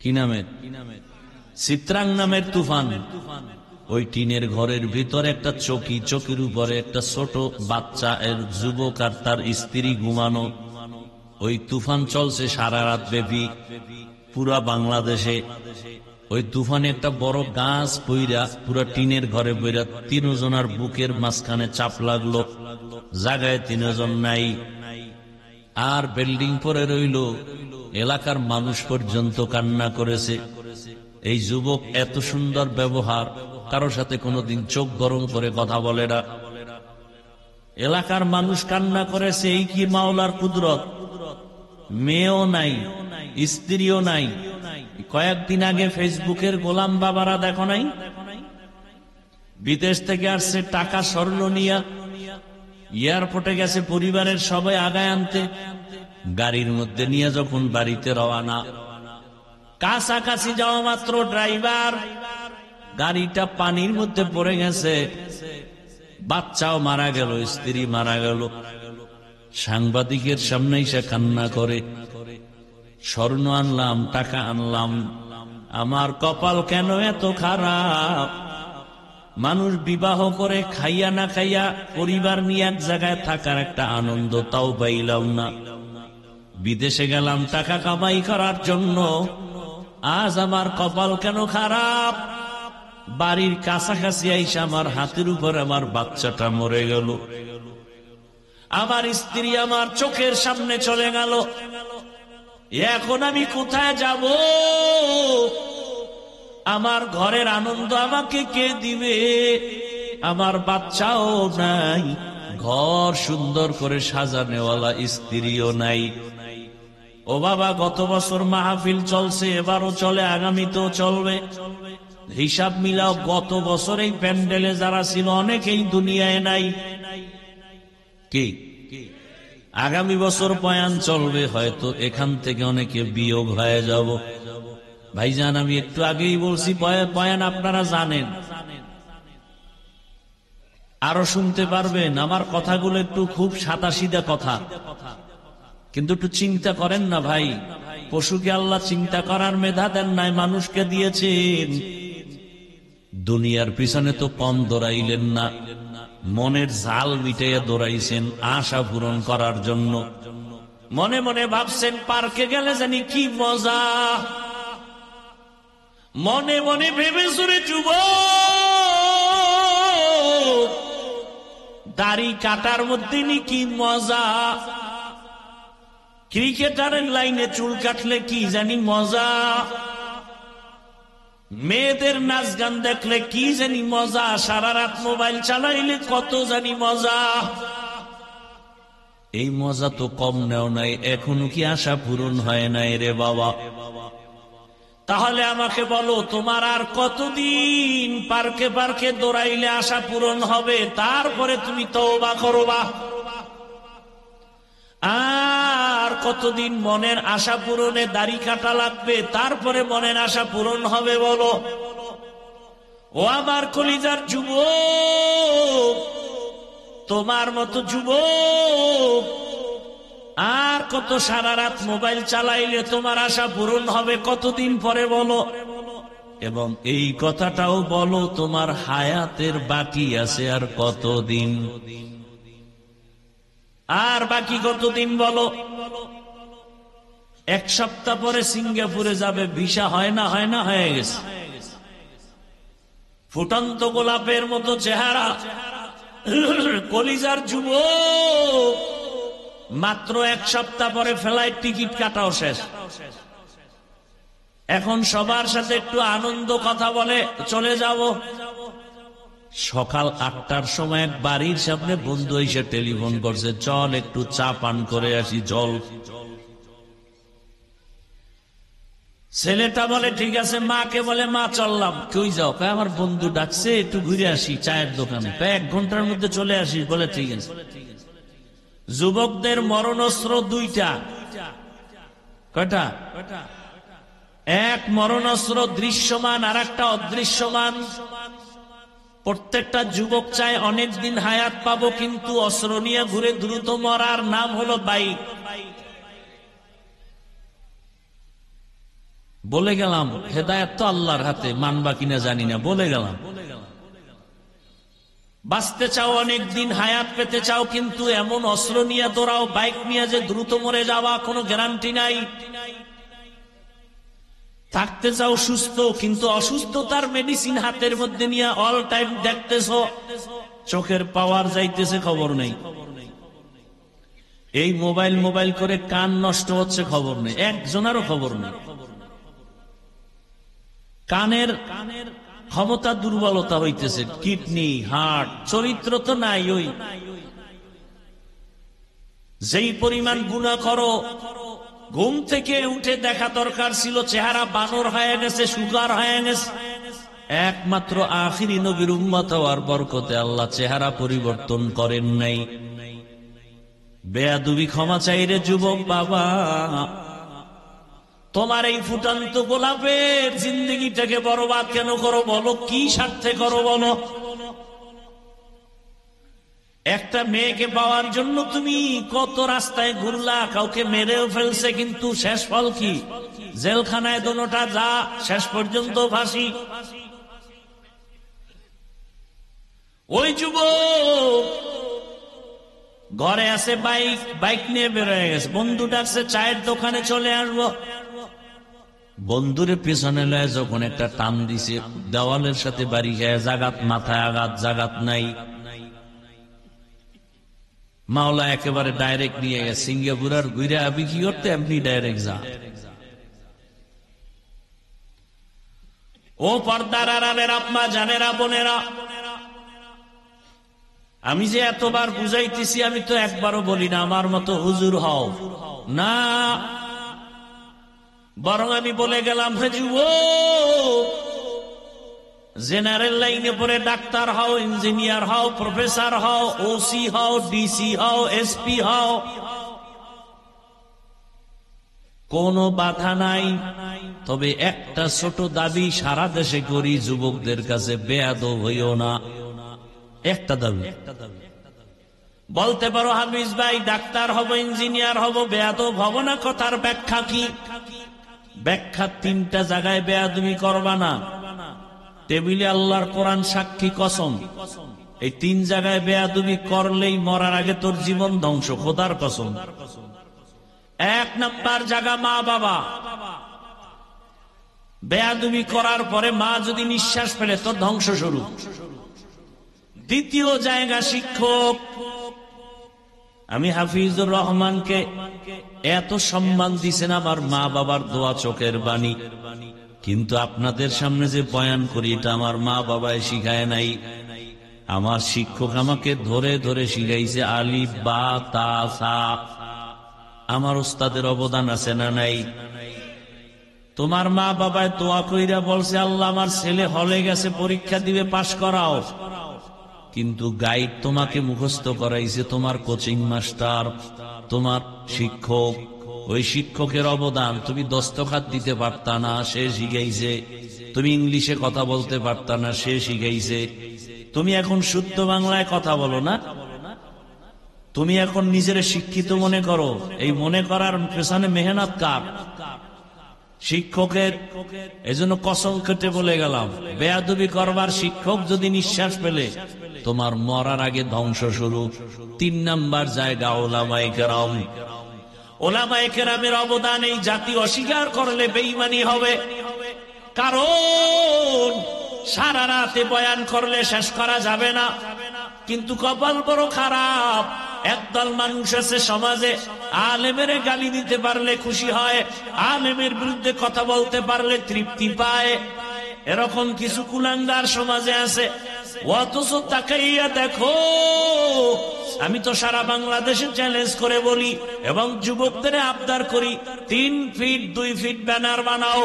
কি নামের? চিত্রাং নামের তুফান। ওই টিনের ঘরের ভিতরে একটা চকি, চকির উপরে একটা ছোট বাচ্চা, এর যুবক আর তার স্ত্রী ঘুমানো। ওই তুফান চলছে সারা রাত ব্যাপী পুরা বাংলাদেশে। ওই তুফানে একটা বড় গাছ পইরা পুরা টিনের ঘরে পইরা 3 জনের বুকের মাঝখানে চাপ লাগলো, জায়গায় 3 জন নাই। আর বিল্ডিং পরে রইল, এলাকার মানুষ পর্যন্ত কান্না করেছে। এই যুবক এত সুন্দর ব্যবহার, কারো সাথে কোনোদিন চোখ গরম করে কথা বলে না। এলাকার মানুষ কান্না করেছে, এই কি মাওলার কুদরত। মেয়েও নাই, স্ত্রীও নাই। কয়েকদিন আগে ফেসবুকের গোলাম বাবারা দেখো নাই, বিদেশ থেকে আসছে টাকা স্বর্ণ নিয়া, এয়ারপোর্টে গেছে পরিবারের সবাই আগায় আনতে, গাড়ির মধ্যে নিয়ে যখন বাড়িতে রওনা, কাছাকাছি যাওয়া মাত্র ড্রাইভার গাড়িটা পানির মধ্যে পড়ে গেছে, বাচ্চাও মারা গেল, স্ত্রী মারা গেল। সাংবাদিকের সামনে এসে কান্না করে, স্বর্ণ আনলাম, টাকা আনলাম, আমার কপাল কেন এত খারাপ। মানুষ বিবাহ করে খাইয়া না খাইয়া পরিবার নিয়ে এক জায়গায় থাকার একটা আনন্দ তাও পাইলাম না। বিদেশে গেলাম টাকা কামাই করার জন্য, আজ আমার কপাল কেন খারাপ। বাড়ির কাছাকাছি আইসা আমার হাতের উপর আমার বাচ্চাটা মরে গেল, আমার স্ত্রী আমার চোখের সামনে চলে গেল। এখন আমি কোথায় যাব? আমার ঘরের আনন্দ আমাকে কে দিবে? আমার বাচ্চাও নাই, ঘর সুন্দর করে সাজানেওয়ালা স্ত্রীও নাই। ও বাবা, গত বছর মাহফিল চলছে, এবারও চলে, আগামীতেও চলবে। হিসাব মিলাও, গত বছর এই প্যান্ডেলে যারা ছিল অনেকেই দুনিয়ায় নাই। কি আগামী বছর বয়ান চলবে, হয়তো এখান থেকে অনেকে বিয়োগ হয়ে যাব। ভাইজান, আমি একটু আগেই বলছি বয়ান আপনারা জানেন, আরো শুনতে পারবেন। আমার কথাগুলো একটু খুব সাদাসিধা কথা, কিন্তু একটু চিন্তা করেন না ভাই। পশুকে আল্লাহ চিন্তা করার মেধা দেন নাই, মানুষকে দিয়েছেন। দুনিয়ার পিছনে তো কম দৌড়াইলেন না, মনের জাল মিটাইয়া দৌড়াইছেন আশা পূরণ করার জন্য। মনে মনে ভাবছেন পার্কে গেলে জানি কি মজা, মনে মনে ভেবে শুনে যুবক দাড়ি কাটার মধ্যে নি কি মজা, ক্রিকেটারের লাইনে চুল কাটলে কি জানি মজা, মেয়েদের নাচ গান দেখলে কি জানি মজা, সারা রাত মোবাইল চালাইলে কত জানি মজা। এই মজা তো কম নেও নাই, এখনো কি আশা পূরণ হয় নাই রে বাবা? তাহলে আমাকে বলো, তোমার আর কতদিন পার্কে পার্কে দৌড়াইলে আশা পূরণ হবে? তারপরে তুমি তওবা করবা। আর কতদিন মনের আশা পূরণে দাড়ি কাটা লাগবে? তারপরে মনের আশা পূরণ হবে বলো? ও আমার কলিজার যুবক, তোমার মতো যুবক আর কত সারা রাত মোবাইল চালাইলে তোমার আশা পূরণ হবে কতদিন পরে বলো? এবং এই কথাটাও বলো, তোমার হায়াতের বাকি আছে আর কতদিন? আর বাকি কতদিন বলো? এক সপ্তাহ পরে সিঙ্গাপুরে যাবে, ভিসা হয় না হয়ে গেছে। ফুটন্ত গোলাপের মতো চেহারা, কলিজার যুবক, মাত্র এক সপ্তাহ পরে ফ্লাইট টিকিট কাটাও শেষ। এখন সবার সাথে একটু আনন্দ কথা বলে চলে যাব। সকাল 8টার সময় এক বাড়ির সামনে বন্ধু এসে টেলিফোন করছে, চল একটু চা পান করে আসি, জল। ছেলেটা বলে ঠিক আছে, মাকে বলে মা চললাম। কই যাও? আমার বন্ধু ডাকছে, একটু ঘুরে আসি চায়ের দোকানে, 1 ঘন্টার মধ্যে চলে আসি। বলে ঠিক আছে। যুবকদের মরণস্ত্র 2টা। কয়টা? এক মরণস্ত্র দৃশ্যমান, আর একটা অদৃশ্যমান। প্রত্যেকটা যুবক চায় অনেকদিন হায়াত পাবো, কিন্তু অস্ত্র নিয়ে ঘুরে দ্রুত মরার নাম হলো বাইক। বলে গেলাম, হেদায়েত তো আল্লাহর হাতে, মানবা কিনা জানি না, বলে গেলাম। বাঁচতে চাও, অনেক দিন হায়াত পেতে চাও, কিন্তু এমন অস্ত্র নিয়ে দৌড়াও, বাইক নিয়ে যে দ্রুত মরে যাওয়া কোনো গ্যারান্টি নাই। থাকতে চাও সুস্থ, কিন্তু অসুস্থতার মেডিসিন হাতের মধ্যে নিয়ে অল টাইম দেখতেছ, চোখের পাওয়ার যাইতেছে, খবর নেই। এই মোবাইল করে কান নষ্ট হচ্ছে, খবর নেই, একজনেরও খবর নেই। কানের ক্ষমতা দুর্বলতা হইতেছে, কিডনি, হার্ট, চরিত্র তো নাই। ওই যেই পরিমাণ গুনাহ করো, ঘুম থেকে উঠে দেখা দরকার ছিল চেহারা বানর হয়ে গেছে, সুগার হয়ে গেছে। একমাত্র আখিরি নবীর উম্মত হওয়ার বরকতে আল্লাহ চেহারা পরিবর্তন করেন নাই। বেয়াদবি ক্ষমা চাই রে যুবক বাবা। তোমার এই ফুটান্ত গোলাপের জিন্দগিটাকে বরবাদ কেন করো বলো? কি স্বার্থে করো বলো? একটা মেয়েকে পাওয়ার জন্য তুমি কত রাস্তায় ঘুরলা, কাউকে মেরেও ফেলছে, কিন্তু শেষ ফল কি? জেলখানায় দোনোটা যা, শেষ পর্যন্ত ফাঁসি। ওই যুবক ঘরে আছে, বাইক নিয়ে বেরোয় গেছে, বন্ধু ডাকছে চায়ের দোকানে চলে আসবো। বন্ধুরে পেছনে লয়ে যখন একটা টান দিছে, দেওয়ালের সাথে বাড়ি যায়, জাগাত মাথায় আঘাত, জাগাত নাই। মাওলা একেবারে ডাইরেক্ট নিয়ে গেছে সিঙ্গাপুর। আর ঘুরে আবি কি করতে, এমনি ডাইরেক্ট যা। ও পর্দার আড়ালের আম্মা জানেরা, বোনেরা, আমি যে এতবার বুঝাইতেছি, আমি তো একবারও বলি না আমার মতো হুজুর হও না, বরং আমি বলে গেলাম, হে যুবক, জেনারেল লাইনে পড়ে ডাক্তার হও, ইঞ্জিনিয়ার হও, প্রফেসর হও, ওসি হও, ডিসি হও, এসপি হও, কোনো বাধা নাই। তবে একটা ছোট দাবি সারা দেশে করি, যুবকদের কাছে বেয়াদব হইও না। একটা দাবি বলতে পারো, হাফিজ ভাই ডাক্তার হব, ইঞ্জিনিয়ার হব, বেয়াদব হব না। কথার ব্যাখ্যা কি? ব্যাখ্যা তিনটা জায়গায় বেয়াদবি করবা না। টেবিলে আল্লাহর কোরআন সাক্ষী, কসম, এই তিন জায়গায় বেয়াদবি করলেই মরার আগে তোর জীবন ধ্বংস, খোদার কসম। এক নাম্বার জায়গা মা বাবা। বেয়াদবি করার পরে মা যদি নিঃশ্বাস ফেলে, তোর ধ্বংস শুরু। দ্বিতীয় জায়গা শিক্ষক। আমি হাফিজুর রহমানকে এত সম্মান দিছেন আমার মা বাবার দোয়া, চোখের বাণী, কিন্তু আপনাদের সামনে যে বয়ান করি, এটা আমার মা বাবায় শিখায় নাই। আমার শিক্ষক আমাকে ধরে ধরে শিখাইছে আলিফ বা তা সা। আমার উস্তাদের অবদান আছে না নাই? তোমার মা বাবায় দোয়া কইরা বলছে, আল্লাহ আমার ছেলে হলে গেছে, পরীক্ষা দিবে, পাশ করাও। কিন্তু গাইড তোমাকে মুখস্থ করাইছে তোমার কোচিং মাস্টার, তোমার শিক্ষক। ওই শিক্ষকের অবদান, তুমি দস্তখত দিতে পারতা না, সে শিখাইছে। তুমি ইংলিশে কথা বলতে পারতা না, সে শিখাইছে। তুমি এখন শুদ্ধ বাংলায় কথা বলো না, তুমি এখন নিজের শিক্ষিত মনে করো। এই মনে করার পেছনে মেহনত কার? শিক্ষকের। এজন্য কসম কেটে বলে গেলাম, বেয়াদবি করবার শিক্ষক যদি নিঃশ্বাস ফেলে, তোমার মরার আগে ধ্বংস শুরু। তিন নাম্বার জায়গা ওলামায়ে কেরাম। ওলামায়ে কেরামের অবদান এই জাতি অস্বীকার করলে বেঈমানি হবে। কারণ সারা রাতে বয়ান করলে শেষ করা যাবে না। কিন্তু কপাল বড় খারাপ, একদল মানুষ আছে সমাজে, আলেমের গালি দিতে পারলে খুশি হয়, আলেমের বিরুদ্ধে কথা বলতে পারলে তৃপ্তি পায়। এরকম কিছু কুলাঙ্গার সমাজে আছে। অথচ তাকাইয়া দেখো, আমি তো সারা বাংলাদেশে চ্যালেঞ্জ করে বলি এবং যুবকদের আবদার করি, 3 ফিট 2 ফিট ব্যানার বানাও,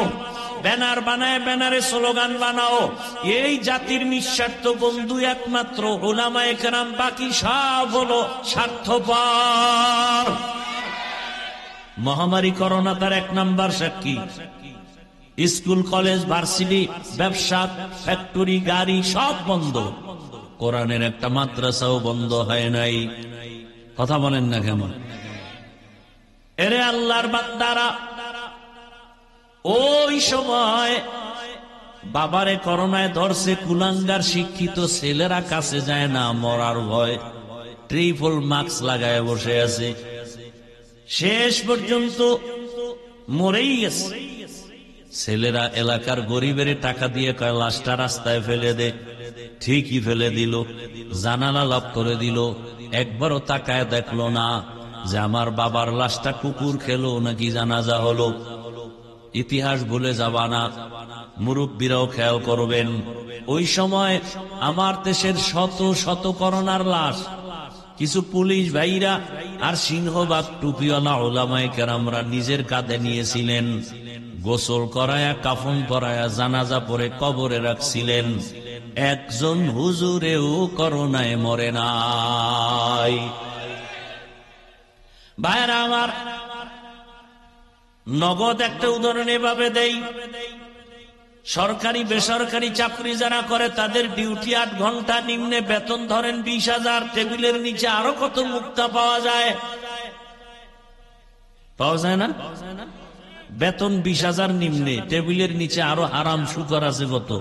ব্যানার বানায় ব্যানারে স্লোগান বানাও, এই জাতির নিঃস্বার্থ বন্ধু একমাত্র উলামায়ে কেরাম, বাকি সব হলো স্বার্থপর। মহামারী করোনা তার 1 নাম্বার সাক্ষী। স্কুল, কলেজ, ভার্সিটি, ব্যবসা, ফ্যাক্টরি, গাড়ি সব বন্ধ। কোরআনের একটা মাদ্রাসাও বন্ধ হয় নাই। কথা বলেন না কেন? এরে আল্লাহর বান্দারা, ওই সময় বাবারে করোনায় ধরছে, কুলাঙ্গার শিক্ষিত ছেলেরা কাছে যায় না, মরার ভয়, ট্রিপল মাস্ক লাগায় বসে আছে। শেষ পর্যন্ত মরেই গেছে। ছেলেরা এলাকার গরিবের টাকা দিয়ে কয় লাশটা রাস্তায় ফেলে দে। ঠিকই ফেলে দিল, জানালা লক করে দিল। একবারও তাকায় দেখলো না যে আমার বাবার লাশটা কুকুর খেলো নাকি জানাজা হলো। ইতিহাস ভুলে যাবা না, মুরব্বীরাও খেয়াল করবেন। ওই সময় আমার দেশের শত শত করোনার লাশ কিছু পুলিশ ভাইরা আর সিংহবাগ টুপিওয়ালা উলামায়ে কেরামরা নিজের কাঁধে নিয়েছিলেন। গোসল করায়া, কাফন পরায়া, জানাজা পরে কবরে রাখছিলেন। একজন হুজুরেও করোনায় মরে নাই। ভাইরা আমার, নগদ একটা উদাহরণ এভাবে দেই। সরকারি বেসরকারি চাকরি যারা করে তাদের ডিউটি 8 ঘন্টা, নিম্নে বেতন ধরেন 20,000, টেবিলের নিচে আরো কত মুক্তা পাওয়া যায়, পাওয়া যায় না? বেতন 20,000 নিম্নে, টেবিলের নিচে আরো হারাম শুকর আছে কত।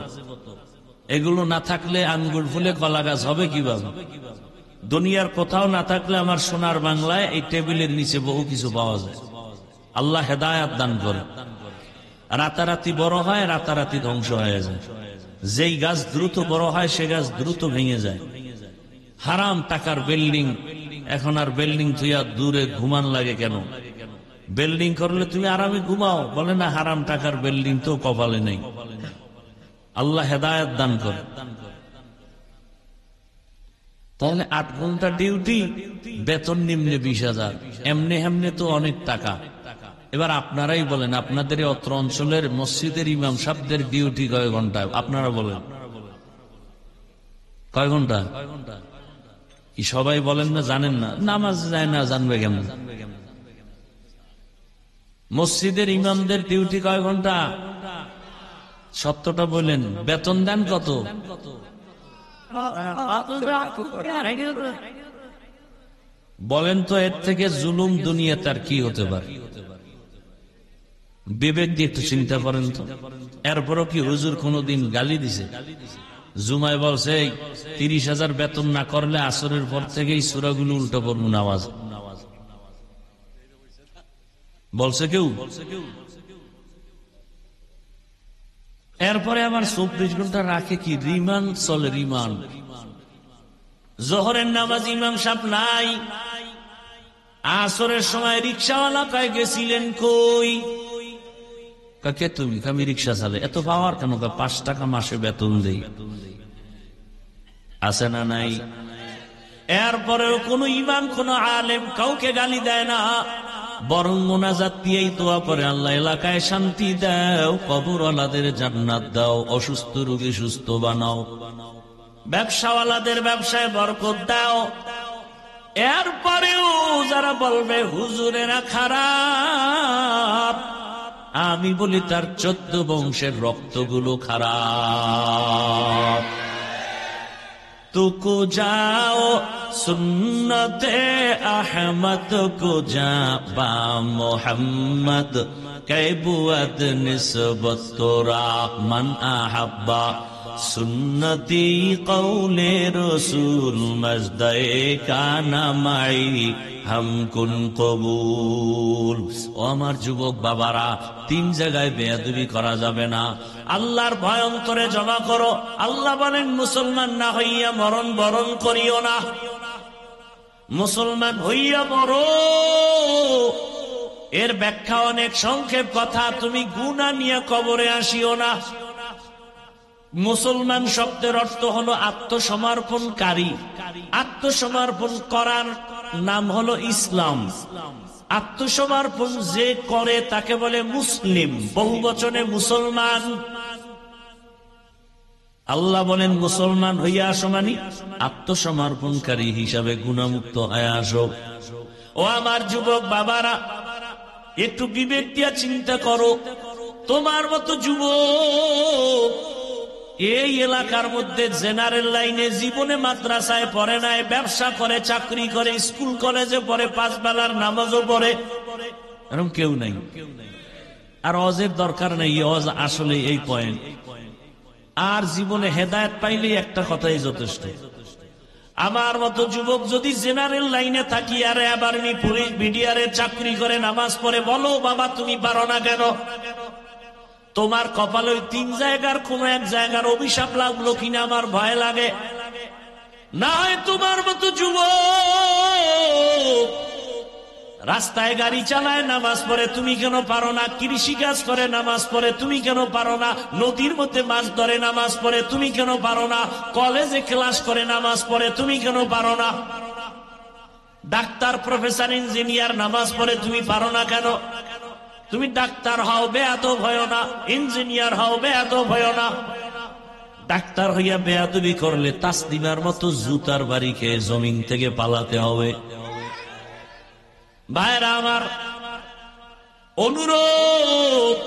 এগুলো না থাকলে আঙ্গুল ফুলে কলা গাছ হবে কিভাবে? দুনিয়ার কোথাও না থাকলে আমার সোনার বাংলায় এই টেবিলের নিচে বহু কিছু পাওয়া যায়। আল্লাহ হেদায়াত দান করে। রাতারাতি বড় হয়, রাতারাতি ধ্বংস হয়ে যায়। যেই গাছ দ্রুত বড় হয় সে গাছ দ্রুত ভেঙে যায়। হারাম টাকার বিল্ডিং, এখন আর বিল্ডিং তুইয়া দূরে ঘুমান লাগে কেন? বিল্ডিং করলে তুমি আরামে ঘুমাও, বলে না হারাম টাকার বিল্ডিং তো কপালে নেই। আল্লাহ হেদায়াত দান করে। তাহলে 8 ঘন্টা ডিউটি, বেতন নিম্নে 20,000, এমনি এমনি তো অনেক টাকা। এবার আপনারাই বলেন, আপনাদের অত্র অঞ্চলের মসজিদের ইমাম সাহেবদের ডিউটি কয় ঘন্টা? আপনারা বলেন কয় ঘন্টা? কি সবাই বলেন না জানেন না? নামাজ যায় না, জানবে কেমন? মসজিদের ইমামদের ডিউটি কয় ঘন্টা? সত্যটা বলেন, বেতন দেন কত? বলেন তো, এর থেকে জুলুম দুনিয়াতে আর কি হতে পারে? বিবেক দিয়ে একটু চিন্তা করেন তো। এরপরও কি হুজুর কোনদিন গালি দিছে? জুমায় বলছে 30,000 বেতন না করলে আসরের পর থেকেই সূরাগুলো উল্টো পড়বো নামাজ, বলছে কেউ? এরপরে আবার 24 ঘন্টা রাখে কি? রিমান্ড চলে, রিমান্ড। জোহরের নামাজ ইমাম সাহেব নাই, আসরের সময় রিক্সাওয়ালা কয় গেছিলেন কই? কে তুমি? আমি রিক্সা চালে। এত পাওয়ার কেন? 5 টাকা মাসে বেতন দেই। আছে না নাই? এরপরেও কোন ইমাম, কোন আলেম কাউকে গালি দেয় না, বরং মোনাজাত দিয়েই দোয়া করে, আল্লাহ এলাকায় শান্তি দাও, কবরওয়ালাদের জান্নাত দাও, অসুস্থ রোগী সুস্থ বানাও, ব্যবসাওয়ালাদের ব্যবসায় বরকত দাও। এরপরেও যারা বলবে হুজুরেরা খারাপ, আমি বলি তার 14 বংশের রক্তগুলো খারাপ। তুকো যাও সুন্নতে আহমদ কো যা বা মোহাম্মদ কে বুয়াদ নিসবত তোরা মান আহাব্বা সুন্নতি কৌলে রসুল মজদায়ে কানা মাই হামকুন কবুল। ও আমার যুবক বাবারা, 3 জায়গায় বেয়াদবি করা যাবে না। আল্লাহর ভয় অন্তরে জমা করো। আল্লাহ বলেন, মুসলমান না হইয়া মরণ বরণ করিও না, মুসলমান হইয়া মরো। এর ব্যাখ্যা অনেক সংক্ষেপ কথা, তুমি গুনাহ নিয়ে কবরে আসিও না। মুসলমান শব্দের অর্থ হলো আত্মসমর্পণকারী। আত্মসমর্পণ করার নাম হলো ইসলাম। আত্মসমর্পণ যে করে তাকে বলে মুসলিম, বহুবচনে মুসলমান। আল্লাহ বলেন, মুসলমান হইয়া আসো মানে আত্মসমর্পণকারী হিসাবে গুনাহমুক্ত হয়ে আসো। ও আমার যুবক বাবারা, একটু বিবেক দিয়া চিন্তা করো। তোমার মতো যুবক এই এলাকার মধ্যে জেনারেল লাইনে জীবনে মাদ্রাসায় পড়ে নাই, ব্যবসা করে, চাকরি করে, স্কুল কলেজে পড়ে, 5 বেলার নামাজও পড়ে, এরকম কেউ নাই। আর অজের দরকার নেই, অজ আসলে এই পয়েন্ট। আর জীবনে হেদায়েত পাইলে একটা কথাই যথেষ্ট। আমার মতো যুবক যদি জেনারেল লাইনে থাকি আর আর্মি পুলিশ বিডিআর চাকরি করে, নামাজ পড়ে, বলো বাবা তুমি পারো না কেন? তোমার কপালে 3 জায়গার কোন এক জায়গার অভিশাপ লাগলো কিনা আমার ভয় লাগে। না হয় তোমার মতো যুবক রাস্তায় গাড়ি চালায়, নামাজ পড়ে, তুমি কেন পারো না? কৃষি কাজ করে, নামাজ পড়ে, তুমি কেন পারো না? নদীর মধ্যে মাছ ধরে, নামাজ পড়ে, তুমি কেন পারো না? কলেজে ক্লাস করে, নামাজ পড়ে, তুমি কেন পারো না? ডাক্তার, প্রফেসর, ইঞ্জিনিয়ার নামাজ পড়ে, তুমি পারো না কেন? তুমি ডাক্তার হও, বেয়াদব হয় না। ইঞ্জিনিয়ার হও, বেয়াদব হয় না। ডাক্তার হইয়া বেয়াদবি করলে তাসলিমার মতো জুতার বাড়ি খেয়ে জমিন থেকে পালাতে হবে। ভাইরা আমার, অনুরোধ,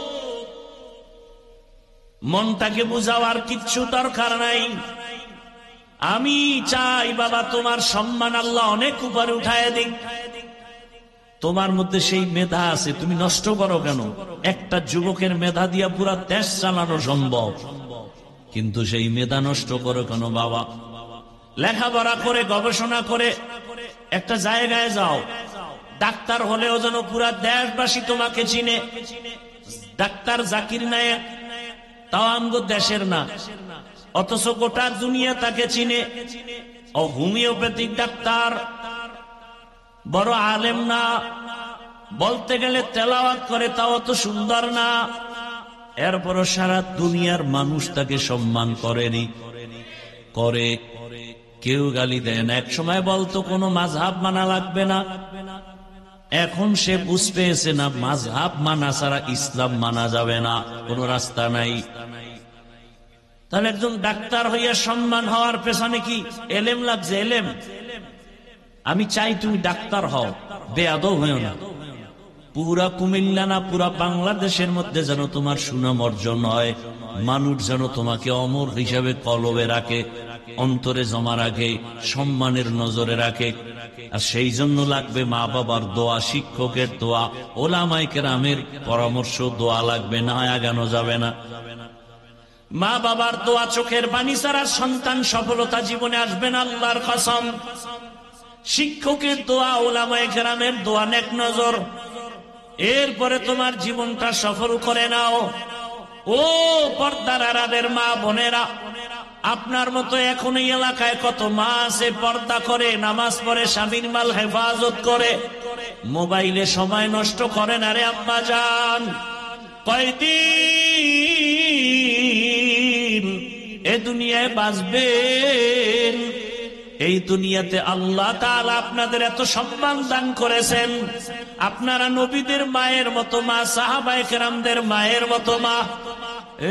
মনটাকে বুঝাওয়ার কিচ্ছু দরকার নাই। আমি চাই বাবা তোমার সম্মান আল্লাহ অনেক উপরে উঠায় দিক। তোমার মধ্যে সেই মেধা আছে, তুমি নষ্ট করো কেন? একটা যুবকের মেধা দিয়া পুরা দেশ চালানো সম্ভব, কিন্তু সেই মেধা নষ্ট করো কেন বাবা? লেখাপড়া করে গবেষণা করে একটা জায়গায় যাও, ডাক্তার হলেও যেন পুরা দেশবাসী তোমাকে চিনে। ডাক্তার জাকির নায়েক তাও আমগো দেশের না, অথচ গোটা দুনিয়া তাকে চিনে। ও হোমিওপ্যাথিক ডাক্তার, বড় আলেম না, বলতে গেলে তেলাওয়াত করে তাও তো সুন্দর না, এরপরও সারা দুনিয়ার মানুষ তাকে সম্মান করেনি, করে। কেউ গালি দেয় না। এক সময় বলতো কোনো মাযহাব মানা লাগবে না, এখন সে বুঝ পেয়েছে না, মাযহাব মানা ছাড়া ইসলাম মানা যাবে না, কোনো রাস্তা নাই। তাহলে একজন ডাক্তার হইয়া সম্মান হওয়ার পেছনে কি এলেম লাগছে? এলেম। আমি চাই তুমি ডাক্তার হও, বেয়াদব হইও না। পুরা কুমিল্লা না পুরা বাংলাদেশের মধ্যে যেন তোমার সুনাম অর্জন হয়, মানুষ যেন তোমাকে অমর হিসাবে কলবে রাখে, অন্তরে জমা রাখে, সম্মানের নজরে রাখে। আর সেই জন্য লাগবে মা বাবার দোয়া, শিক্ষকের দোয়া, ওলামায়ে কেরামের পরামর্শ, দোয়া লাগবে, না আগানো যাবে না। মা বাবার দোয়া, চোখের পানি ছাড়া সন্তান সফলতা জীবনে আসবে না, আল্লাহর কসম। শিক্ষকের দোয়া, ওলামায়ে কেরামের দোয়া, নেক নজর, এরপরে তোমার জীবনটা সফল করে নাও। ও পর্দার আড়ালের মা বোনেরা, আপনার মতো এখন এই এলাকায় কত মা আছে পর্দা করে, নামাজ পড়ে, স্বামীর মাল হেফাজত করে, মোবাইলে সময় নষ্ট করে না রে আম্মা জান। কয়দিন এ দুনিয়ায় বাঁচবেন? এই দুনিয়াতে আল্লাহ তাআলা আপনাদের এত সম্মান দান করেছেন, আপনারা নবীদের মায়ের মতো মা, সাহাবায়ে কেরামদের মায়ের মতো মা।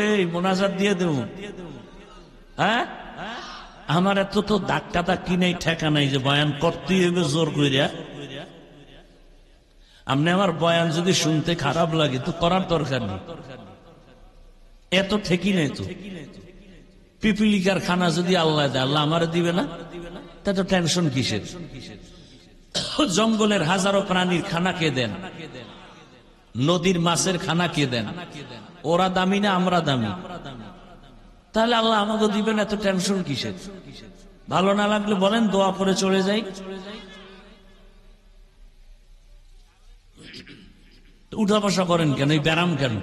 এই মোনাজাত দিয়ে দেব, হ্যাঁ? আমার এত তো ধাক্কা কি নেই, ঠেকা নাই যে বয়ান করতেই হবে জোর কইরা। আপনি আমার বয়ান যদি শুনতে খারাপ লাগে তো করার দরকার নেই, এত ঠেকি নেই তো। পিপিলিকার খানা যদি আল্লাহ দেয়, আল্লাহ আমার দিবে না? তা তো টেনশন কিসের? জঙ্গলের হাজারো প্রাণীর খানা কে দেন? নদীর মাছের খানা কে দেন? ওরা দামি না আমরা দামি? তাহলে আল্লাহ আমাকে দিবেন, এত টেনশন কিসের? ভালো না লাগলে বলেন, দোয়া করে চলে যাই। উঠা বসা করেন কেন? এই ব্যারাম কেন?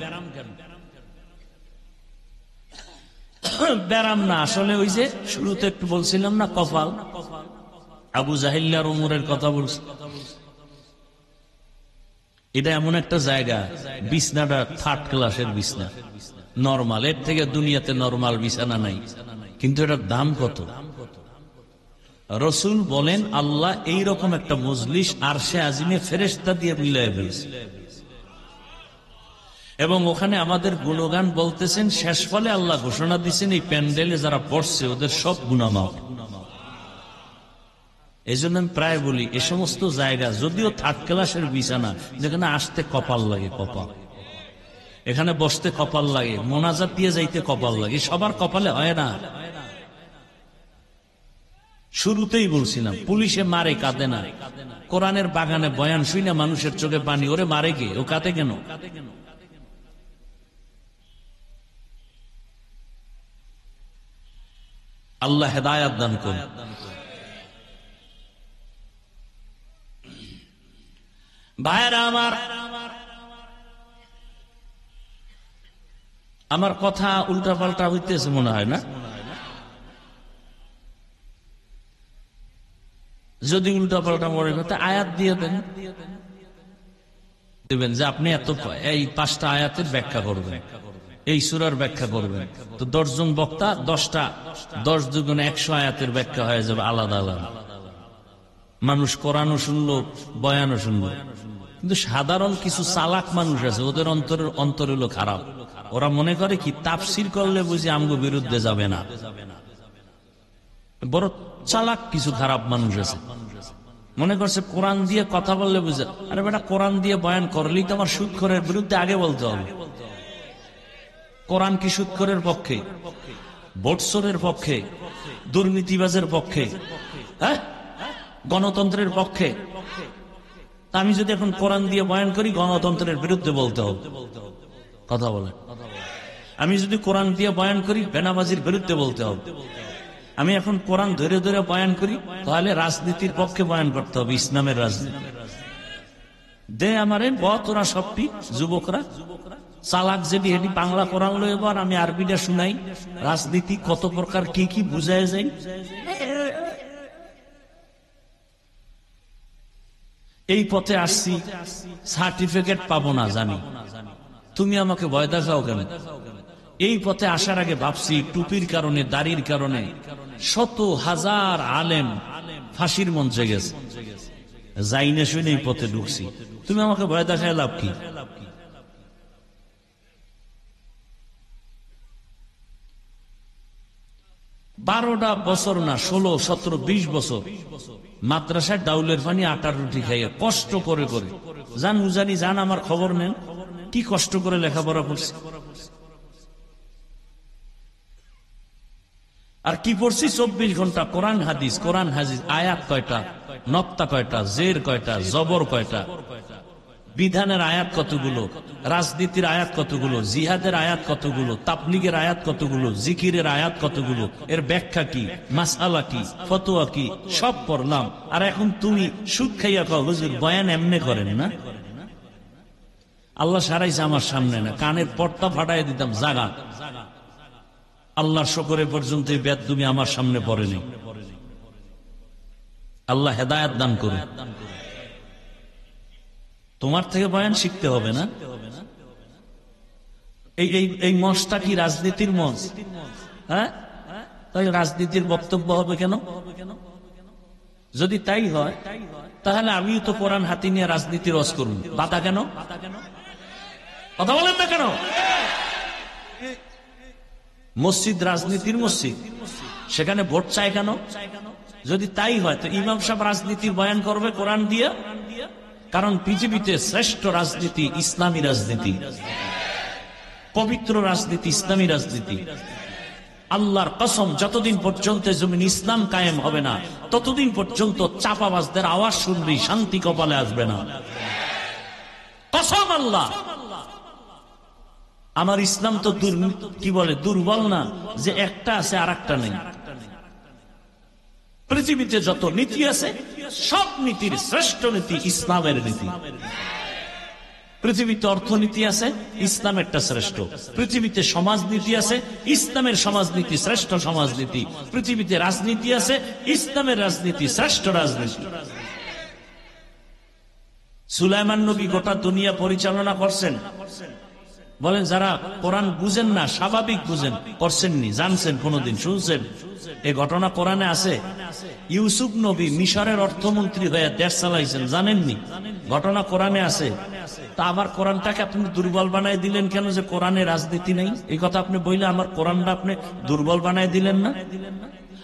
ব্যারাম না, আসলে ওই যে শুরুতে একটু বলছিলাম না, কপাল। আবু জাহিল আর ওমরের কথা বলছি। এটা এমন একটা জায়গা, বিছনাটা থার্ড ক্লাসের বিছনা, নরমাল, এর থেকে দুনিয়াতে নরমাল বিছানা নাই। কিন্তু এটার দাম কত? রাসূল বলেন, আল্লাহ এইরকম একটা মজলিস আরশে আজিমে ফেরেশতা দিয়ে মিলায় ফেলছে, এবং ওখানে আমাদের গুণগান বলতেছেন। শেষ ফলে আল্লাহ ঘোষণা দিচ্ছেন, এই প্যান্ডেলে যারা পড়ছে ওদের সব গুনাহ মাফ। এই জন্য আমি প্রায় বলি, এ সমস্ত জায়গা যদিও থার্ড ক্লাসের বিছানা, যেখানে আসতে কপাল লাগে, কপাল, এখানে বসতে কপাল লাগে, মোনাজাত দিয়ে যাইতে কপাল লাগে, সবার কপালে হয় না। শুরুতেই বলছিলাম, পুলিশে মারে কাঁদে না, কোরআনের বাগানে বয়ান শুই না মানুষের চোখে পানি, ওরে মারে কে? ও কাঁদে কেন? আল্লাহ হেদায়াত দান করুন। ভাইরা আমার, আমার কথা উল্টা পাল্টা হইতেছে মনে হয় না? যদি উল্টা পাল্টা মনে হয় আয়াত দিয়ে দেবেন যে আপনি এত এই 5টা আয়াতের ব্যাখ্যা করবেন, এই সূরার ব্যাখ্যা করবেন। তো 10 জন বক্তা 10টা, 10 দুগুণে 100 আয়াতের ব্যাখ্যা হয়ে যাবে আলাদা আলাদা। মানুষ কোরআনও শুনলো, বয়ানও শুনলো। কিন্তু সাধারণ কিছু চালাক মানুষ আছে, ওদের অন্তর হলো খারাপ। ওরা মনে করে কি তাফসীর করলে বুঝি আমগো বিরুদ্ধে যাবে না। বড় চালাক কিছু খারাপ মানুষ আছে। মনে করছে কোরআন দিয়ে কথা বললে বুঝে, আরে বেটা কোরআন দিয়ে বয়ান করলেই তো আমার সুদখোরের বিরুদ্ধে আগে বলতে হবে। কোরআন কি সুদখোরের পক্ষে, ভোটচোরের পক্ষে, দুর্নীতিবাজের পক্ষে, হ্যাঁ, গণতন্ত্রের পক্ষে? আমি যদি এখন কোরআন দিয়ে বয়ান করি, গণতন্ত্রের বিরুদ্ধে বলতে হবে, কথা বলে। আমি যদি কোরআন দিয়ে বয়ান করি, বেনামাজির বিরুদ্ধে বলতে হবে। আমি এখন কোরআন ধরে ধরে বয়ান করি, তাহলে রাজনীতির পক্ষে বয়ান করতে হবে, ইসলামের রাজনীতি। দে আমারে তোরা সবটি যুবকরা চালাক যদি এটি বাংলা কোরআন লইব আর আমি আরবিটা শুনাই, রাজনীতি কত প্রকার কি কি বুঝায় যায়। এই পথে আসছি, সার্টিফিকেট পাবো না জানি, তুমি আমাকে ভয় দেখাও কেন? এই পথে আসার আগে ভাবছি টুপির কারণে, দাড়ির কারণে শত হাজার আলেম ফাঁসির মঞ্চে গেছে, যাই না শুনে এই পথে ঢুকছি, তুমি আমাকে ভয় দেখায় লাভ কি? বারোটা বছর না, 16, 17, 20 বছর মাদ্রাসায় ডাউলের পানি আটার রুটি খাইয়ে কষ্ট করে করে, জান উজানি জান, আমার খবর নেন কি কষ্ট করে লেখাপড়া করছি। আর কি পড়ছি 24 ঘন্টা কোরআন হাদিস, কোরআন হাদিস। আয়াত কয়টা, নক্তা কয়টা, জের কয়টা, জবর কয়টা, বিধানের আয়াত কতগুলো, রাজনীতির আয়াত কতগুলো, জিহাদের আয়াত কতগুলো, তাবলীগের আয়াত কতগুলো, জিকিরের আয়াত কতগুলো, এর ব্যাখ্যা কি, মাসআলা কি, ফতোয়া কি, সব পড়লাম। আর এখন তুমি সুদ খাইয়া কও হুজুর বয়ান এমনে করেন না। আল্লাহ সারাইছে আমার সামনে না, কানের পর্দা ফাটাই দিতাম জাগা। আল্লাহর শুকরে পর্যন্ত এই বেদবি আমার সামনে পড়েনি। আল্লাহ হেদায়েত দান করুন। তোমার থেকে বয়ান শিখতে হবে না? এই মঞ্চটা কি রাজনীতির মঞ্চ? হ্যাঁ, তাই রাজনীতির বক্তব্য হবে কেন? যদি তাই হয় তাহলে আমিও তো কোরআন হাতি নিয়ে রাজনীতির রস করুন। বাধা কেন? কথা বলেন না কেন? মসজিদ রাজনীতির মসজিদ, সেখানে ভোট চায় কেন? যদি তাই হয় তো ইমাম সাহেব রাজনীতির বয়ান করবে কোরআন দিয়ে। কারণ পৃথিবীতে শ্রেষ্ঠ রাজনীতি ইসলামী রাজনীতি, পবিত্র রাজনীতি ইসলামী রাজনীতি। আল্লাহর কসম, যতদিন পর্যন্ত জমিন ইসলাম কায়েম হবে না ততদিন পর্যন্ত চাপাবাজদের আওয়াজ শুনবি, শান্তি কপালে আসবে না। কসম আল্লাহ। আমার ইসলাম তো কি বলে দুর্বল না যে একটা আছে আর একটা নেই। পৃথিবীতে যত নীতি আছে সব নীতির শ্রেষ্ঠ নীতি ইসলামের নীতি। পৃথিবীতে অর্থনীতি আছে, ইসলামেরটা শ্রেষ্ঠ। পৃথিবীতে সমাজনীতি আছে, ইসলামের সমাজনীতি শ্রেষ্ঠ সমাজনীতি। পৃথিবীতে রাজনীতি আছে, ইসলামের রাজনীতি শ্রেষ্ঠ রাজনীতি। সুলাইমান নবী গোটা দুনিয়া পরিচালনা করছেন। বলেন যারা কোরআন বুঝেন না, স্বাভাবিক বুঝেন, করছেননি, জানছেন, কোনদিন শুনছেন? এই ঘটনা কোরআনে আছে। ইউসুফ নবী মিশরের অর্থমন্ত্রী হয়ে দেশ চালাইছেন, জানেননি? ঘটনা কোরআনে আছে। তা আমার কোরআনটাকে আপনি দুর্বল বানায় দিলেন কেন যে কোরআনে রাজনীতি নেই? এই কথা আপনি বললে আমার কোরআনটা আপনি দুর্বল বানায় দিলেন না?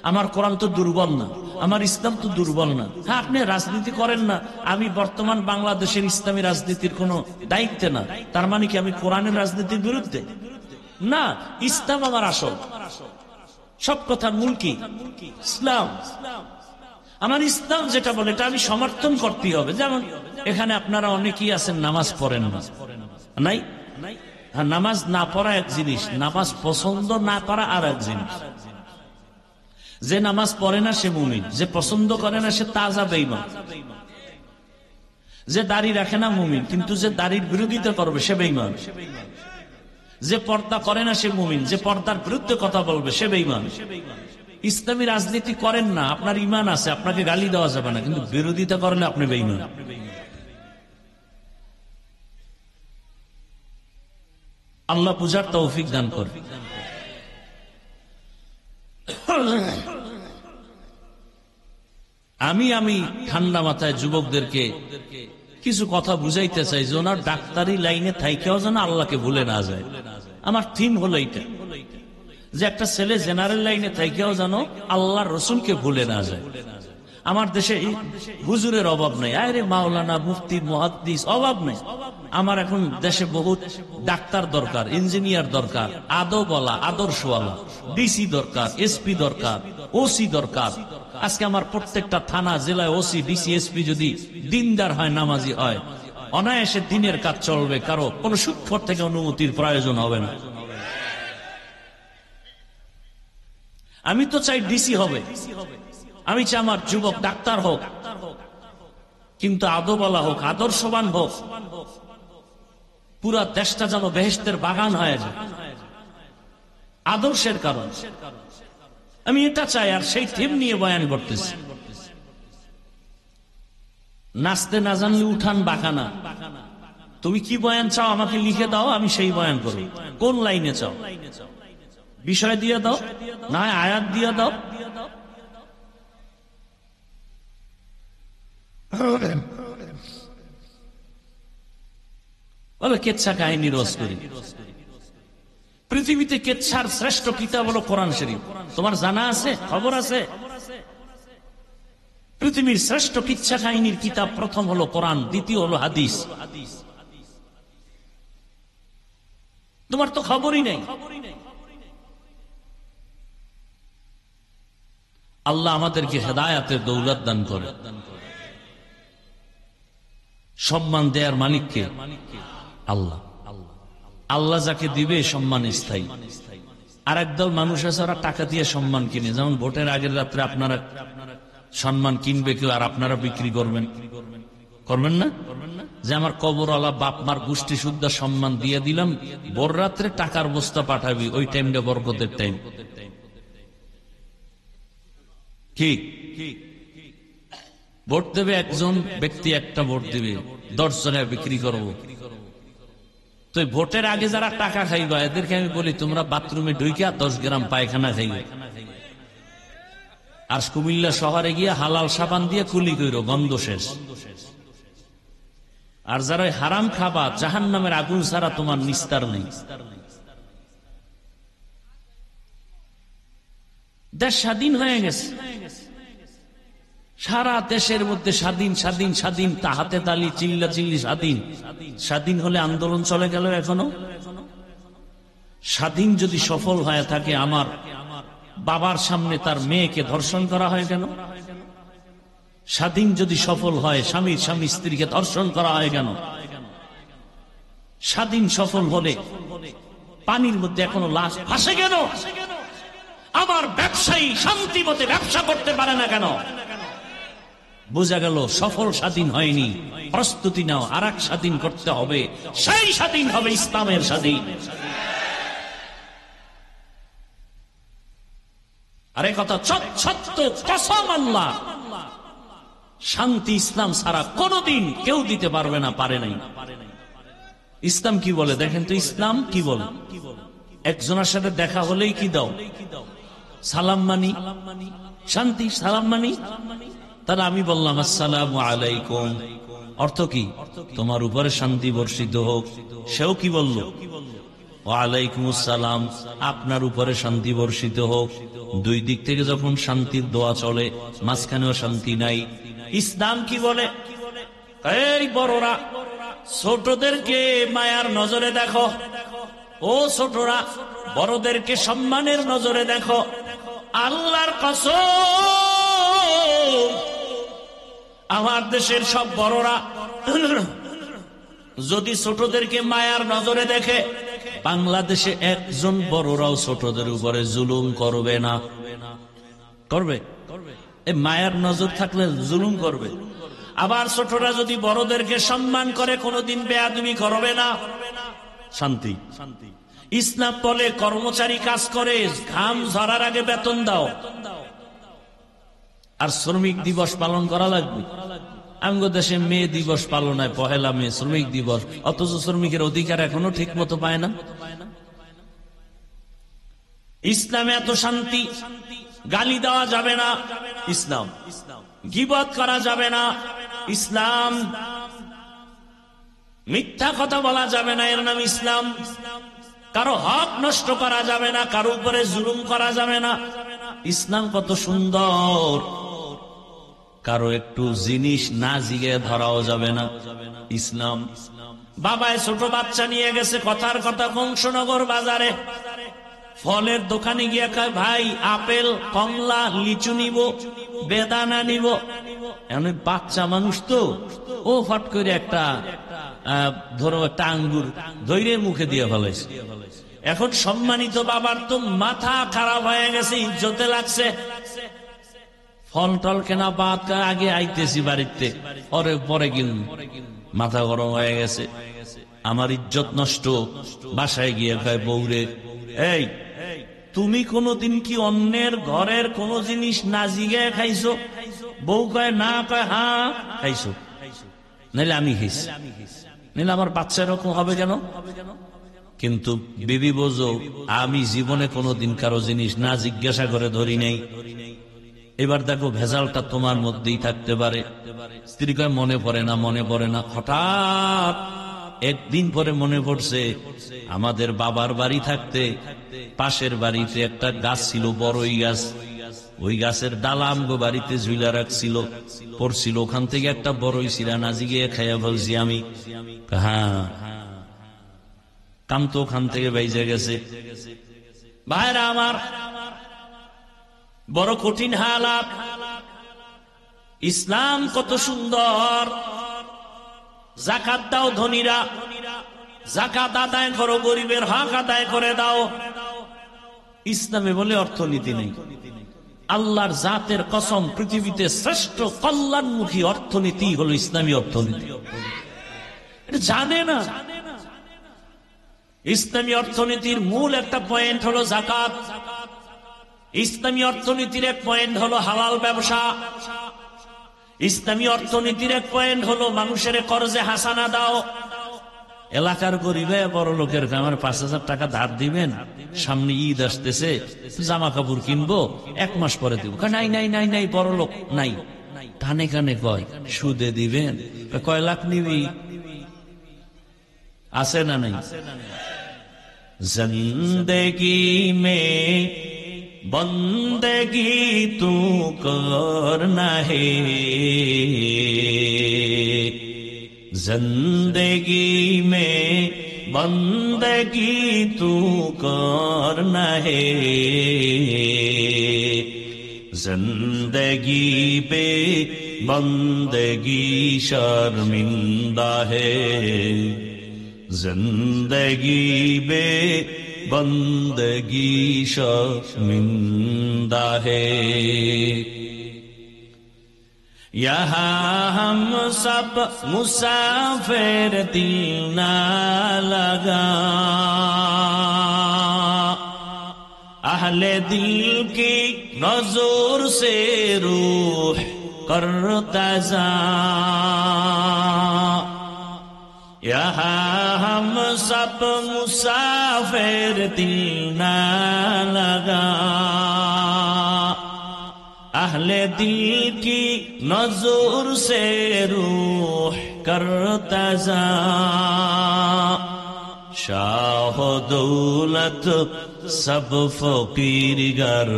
আমার কোরআন তো দুর্বল না, আমার ইসলাম তো দুর্বল না। হ্যাঁ, আপনি রাজনীতি করেন না, আমি বর্তমান বাংলাদেশের ইসলামী রাজনীতির কোনো দায়িত্বে না, তার মানে কি আমি কোরআনের রাজনীতির বিরুদ্ধে? না, ইসলাম আমার আসল। সব কথা মূল কি? ইসলাম। আমার ইসলাম যেটা বলে এটা আমি সমর্থন করতেই হবে। যেমন এখানে আপনারা অনেকেই আছেন নামাজ পড়েন না, নাই? হ্যাঁ, নামাজ না পড়া এক জিনিস, নামাজ পছন্দ না করা আর এক জিনিস। যে নামাজ পড়ে না সে মুমিন, যে পছন্দ করে না সে তাজা বেঈমান। যে দাড়ি রাখে না মুমিন, কিন্তু যে দাড়ির বিরোধিতা করবে সে বেঈমান। যে পর্দা করে না সে মুমিন, যে পর্দার বিরুদ্ধে কথা বলবে সে বেঈমান। ইসলামী রাজনীতি করেন না, আপনার ঈমান আছে, আপনাকে গালি দেওয়া যাবে না, কিন্তু বিরোধিতা করলে আপনি বেঈমান। আল্লাহ পূজার তৌফিক দান করে। আমি ঠান্ডা মাথায় যুবকদেরকে কিছু কথা বুঝাইতে চাই যে ওনার ডাক্তারি লাইনে থাইকেও যেন আল্লাহকে ভুলে না যায়। আমার থিম হলো এইটা, যে একটা ছেলে জেনারেল লাইনে থাইকেও যেন আল্লাহর রসুলকে ভুলে না যায়। আমার দেশে হুজুরের অভাব নেই, আরে মাওলানা মুফতি মুহাদ্দিস অভাব নেই। আমার এখন দেশে বহুত ডাক্তার দরকার, ইঞ্জিনিয়ার দরকার, আদবওয়ালা, আদর্শওয়ালা, ডিসি দরকার, এসপি দরকার, ওসি দরকার। আজকে আমার প্রত্যেকটা থানা জেলায় ওসি, ডিসি, এসপি যদি দিনদার হয়, নামাজি হয়, অনায়াসে দিনের কাজ চলবে, কারো কোন সুৎখর থেকে অনুমতির প্রয়োজন হবে না। আমি তো চাই ডিসি হবে, আমি চাই আমার যুবক ডাক্তার হোক, কিন্তু আদবওয়ালা হোক, আদর্শবান হোক, পুরা দেশটা যেন বেহেশতের বাগান হয়ে যায় আদর্শের কারণ। আমি এটা চাই, আর সেই থিম নিয়ে বয়ান করতেছি। নাচতে না জানলে উঠান বাঁকানা। তুমি কি বয়ান চাও আমাকে লিখে দাও, আমি সেই বয়ান করব। কোন লাইনে চাও, বিষয় দিয়ে দাও, না আয়াত দিয়ে দাও। বলে কেচ্ছা কাহিনী রোজ করি। পৃথিবীতে কেচ্ছার শ্রেষ্ঠ কিতাব হলো কোরআন শরীফ। তোমার জানা আছে, খবর আছে? পৃথিবীর শ্রেষ্ঠ কিচ্ছা কাহিনীর কিতাব প্রথম হলো কোরআন, দ্বিতীয় হলো হাদিস। তোমার তো খবরই নেই। আল্লাহ আমাদেরকে হেদায়াতের দৌলত দান করে। সম্মান দেয়ার মালিককে আল্লাহ। আল্লাহ যাকে দিবে সম্মান স্থায়ী। আর একদল মানুষ আছে, ওরা টাকা দিয়ে সম্মান কিনে। যেমন ভোটের আগের রাত্রে আপনারা সম্মান কিনবে কেউ, আর আপনারা বিক্রি করবেন, করবেন না? যে আমার কবরওয়ালা বাপ মার গোষ্ঠী শুদ্ধ সম্মান দিয়ে দিলাম, ভোর রাত্রে টাকার বস্তা পাঠাবি, ওই টাইমটা বরকতের টাইম। কি ভোট দেবে একজন ব্যক্তি, একটা ভোট দিবে, 10 জনের বিক্রি করবো। তো ভোটের আগে যারা টাকা খাইবা, এদেরকে আমি বলি তোমরা বাথরুমে ঢুইকা 10 গ্রাম পায়খানা খাইবে, আর কুমিল্লা শহরে গিয়ে হালাল সাবান দিয়ে কুলি কইরো, গন্ধ শেষ। আর যারা হারাম খাবা, জাহান্নামের আগুন ছাড়া তোমার নিস্তার নেই। দেশ স্বাধীন হয়ে গেছে, সারা দেশের মধ্যে স্বাধীন স্বাধীন স্বাধীন, হাতে তালি, চিল্লা চিল্লি স্বাধীন। স্বাধীন হলে আন্দোলন চলে গেল এখনো। স্বাধীন যদি সফল হয়ে থাকে, আমার বাবার সামনে তার মেয়েকে ধর্ষণ করা হয় কেন? স্বাধীন যদি সফল হয়, স্বামীর স্বামী স্ত্রীকে ধর্ষণ করা হয় কেন? স্বাধীন সফল হলে পানির মধ্যে এখনো লাশ ভাসে কেন? আমার ব্যবসায়ী শান্তি মতে ব্যবসা করতে পারে না কেন? বোঝা গেল সফল স্বাধীন হয়নি। প্রস্তুতি নাও, আর এক স্বাধীন করতে হবে। সেই স্বাধীন হবে ইসলামের স্বাধীন। আরে কথা সত্য, কসম আল্লাহ, শান্তি ইসলাম ছাড়া কোনদিন কেউ দিতে পারবে না, পারে নাই। ইসলাম কি বলে দেখেন তো, ইসলাম কি বলে? একজনের সাথে দেখা হলেই কি দাও? সালাম মানি। শান্তি সালাম মানি। তাহলে আমি বললাম আসসালামু আলাইকুম, অর্থ কি? তোমার উপরে শান্তি বর্ষিত হোক। সেও কি বলল? ওয়ালাইকুম আসসালাম, আপনার উপরে শান্তি বর্ষিত হোক। দুই দিক থেকে যখন শান্তির দোয়া চলে, মাঝখানেও শান্তি নাই। ইসলাম কি বলে? এই বড়রা, ছোটদেরকে মায়ার নজরে দেখো। ও ছোটরা, বড়দেরকে সম্মানের নজরে দেখো। আল্লাহর কসম, আমার দেশের সব বড়রা যদি ছোটদেরকে মায়ার নজরে দেখে, বাংলাদেশে একজন বড়রাও ছোটদের উপরে জুলুম করবে না। করবে? এই মায়ার নজর থাকলে জুলুম করবে। আবার ছোটরা যদি বড়দেরকে সম্মান করে, কোনোদিন বেয়াদবি করবে না। শান্তি। ইসলাম বলে কর্মচারী কাজ করে, ঘাম ঝরার আগে বেতন দাও। আর শ্রমিক দিবস পালন করা লাগবে। আমগো দেশে মে দিবস পালন হয়, 1 মে শ্রমিক দিবস, অথচ শ্রমিকের অধিকার এখনো ঠিক মতো পায় না। ইসলামে এত শান্তি। গালি দেওয়া যাবে না, ইসলাম। গীবত করা যাবে না, ইসলাম। মিথ্যা কথা বলা যাবে না, এর নাম ইসলাম। কারো হক নষ্ট করা যাবে না, কারো উপরে জুলুম করা যাবে না। ইসলাম কত সুন্দর। কারো একটু জিনিস না জিগে ধরাও যাবে না। ইসলাম। বাবায় ছোট বাচ্চা নিয়ে গেছে, কথার কথা কংসনগর বাজারে ফলের দোকানে গিয়ে কয়, ভাই আপেল, কমলা, লিচু নিব, বেদানা নিব। এমন বাচ্চা মানুষ তো, ও ফট করে একটা ধরো একটা আঙ্গুর ধৈর্যের মুখে দিয়ে ফেলেছে। এখন সম্মানিত বাবার তো মাথা খারাপ হয়ে গেছে, ইজ্জতে লাগছে। ফল টল কেনা বাদ, আগে আইতেছি বাড়িতে, পরে কিন, মাথা গরম হয়ে গেছে, আমার ইজ্জত নষ্ট। বাসায় গিয়ে কয় বউরে, এই তুমি কোনদিন কি অন্যের ঘরের কোন জিনিস না জিগে খাইছো? বউ কয় না, কয় হ্যাঁ খাইছো। নাইলে আমি খাইছি, নাইলে আমার বাচ্চা এরকম হবে কেন? কিন্তু বিবি বোঝো, আমি জীবনে কোনদিন কারো জিনিস না জিজ্ঞাসা করে ধরি নাই। এবার দেখো ভেজালটা তোমার মধ্যেই থাকতে পারে। স্ত্রী কয় মনে পড়ে না, মনে পড়ে না। হঠাৎ একদিন পরে মনে পড়ছে, আমাদের বাবার বাড়ি থাকতে পাশের বাড়িতে একটা গাছ ছিল, বড়ই গাছ। ওই গাছের ডালা আমগো বাড়িতে ঝুলা রাখছিল, পড়ছিল, ওখান থেকে একটা বড়ই সিরা নাজি গিয়ে খাইয়া বলছি আমি। হ্যাঁ, কাম তো ওখান থেকে বাইজে গেছে। ভাইরা আমার, বড় কঠিন হালাত। ইসলাম কত সুন্দর। যাকাত দাও ধনীরা, যাকাত আদায় করো, গরিবের হক আদায় করে দাও। ইসলামে বলে অর্থনীতি নেই। আল্লাহর জাতের কসম, পৃথিবীতে শ্রেষ্ঠ কল্যাণমুখী অর্থনীতি হলো ইসলামী অর্থনীতি। এটা জানে না। ইসলামী অর্থনীতির মূল একটা পয়েন্ট হলো যাকাত। ইসলামী অর্থনীতির এক পয়েন্ট হলো হালাল ব্যবসা। ইসলামী অর্থনীতির এক পয়েন্ট হলো মানুষের কর্জে হাসানা দাও। এলাকার গরিবে বড় লোকের আমার 5,000 টাকা ধার দিবেন, সামনে ঈদ আসতেছে, জামা কাপড় কিনবো, 1 মাস পরে দিব। নাই নাই নাই নাই, বড় লোক নাই। কানে কানে কয় সুদে দিবেন। কয় লাখ নিবি? আছে না নাই? জিন্দেগি মে বন্দেগি তু করনা হে, जिंदगी में बंदगी तू करना है, जिंदगी पे बंदगी शर्मिंदा है, जिंदगी पे बंदगी शर्मिंदा है। यहाँ हम सब मुसाफिर, दिल ना लगा, अहले दिल की नजर से रूह करता जा। यहाँ हम सब मुसाफिर, दिल ना लगा, अहले दिल की नजर से रूह करता जा। शाह दौलत सब फकीर गर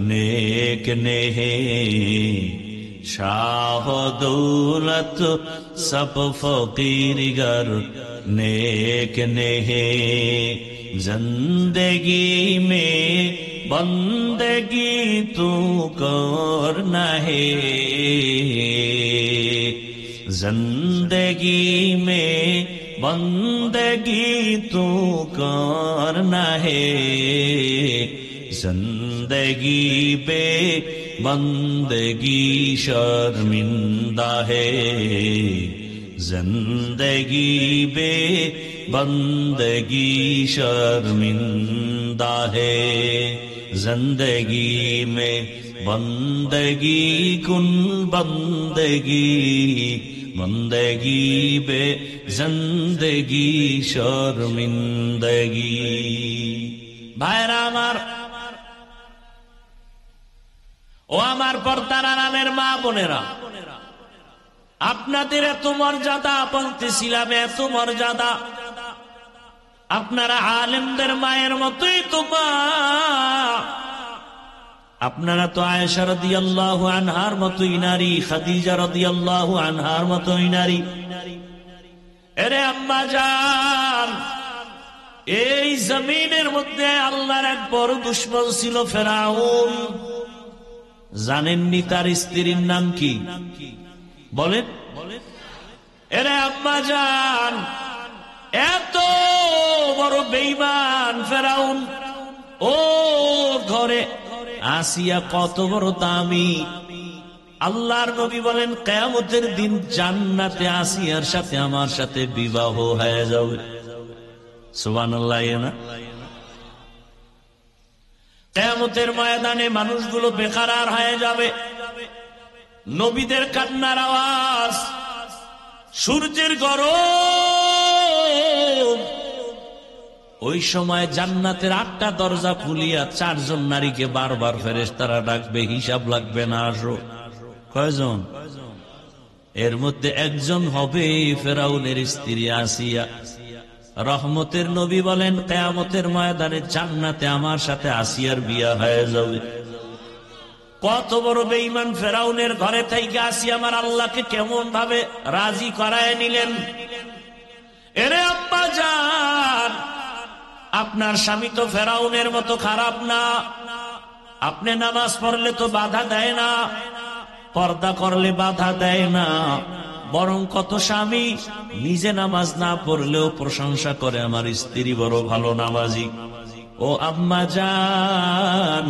नेक नेहे, शाह दौलत सब फकीर गर नेक नेहे, जिंदगी में बंदगी तू करना है, जिंदगी में बंदगी तू करना है, जिंदगी पे बंदगी शर्मिंदा है, जिंदगी पे बंदगी शर्मिंदा है, जिंदगी में बंदगी कुन बंदगी, बंदगी बे जिंदगी शर्मिंदगी। भाईरा আমার, ও আমার পর্দার আড়ালের মা বোনেরা, আপনাদের এত মর্যাদা বলতেছিলাম, এত মর্যাদা। আপনারা আলেমদের মায়ের মতোই তো মা। আপনারা তো আয়েশা রাদিয়াল্লাহু আনহার মতোই নারী, খাদিজা রাদিয়াল্লাহু আনহার মতোই নারী। এরে আম্মা জান, এই জমিনের মধ্যে আল্লাহর এক বড় দুশমন ছিল ফেরাউন। জানেননি তার স্ত্রীর নাম কি? বলেন। এরে আম্মা জান, এত বড় বেঈমান ফেরাউন, ও ঘরে আসিয়া কত বড় দামি। আল্লাহর নবী বলেন কিয়ামতের দিন জান্নাতে আসিয়ার সাথে আমার সাথে বিবাহ হয়ে যাবে। সুবহানাল্লাহ। না, কিয়ামতের ময়দানে মানুষগুলো বেকারার হয়ে যাবে। নবীদের কান্নার আওয়াজ, সূর্যের গরম। ওই সময় জান্নাতের 8টা দরজা খুলিয়া 4 জন নারীকে বারবার ফেরেশতারা ডাকবে, হিসাব লাগবে না, আসো। কয়জন? এর মধ্যে একজন হবে ফেরাউনের স্ত্রী আসিয়া। রহমতের নবী বলেন কিয়ামতের ময়দানে জান্নাতে আমার সাথে আসিয়ার বিয়া হয়ে যাবে। কত বড় বেঈমান ফেরাউনের ঘরে থেকে আসিয়া আমার আল্লাহকে কেমন ভাবে রাজি করায় নিলেন। এরে আব্বা জান, আপনার স্বামী তো ফেরাউনের মতো খারাপ না। আপনি নামাজ পড়লে তো বাধা দেয় না, পর্দা করলে বাধা দেয় না, বরং কত স্বামী নিজে নামাজ না পড়লেও প্রশংসা করে আমার স্ত্রী বড় ভালো নামাজি। ও আম্মা জান,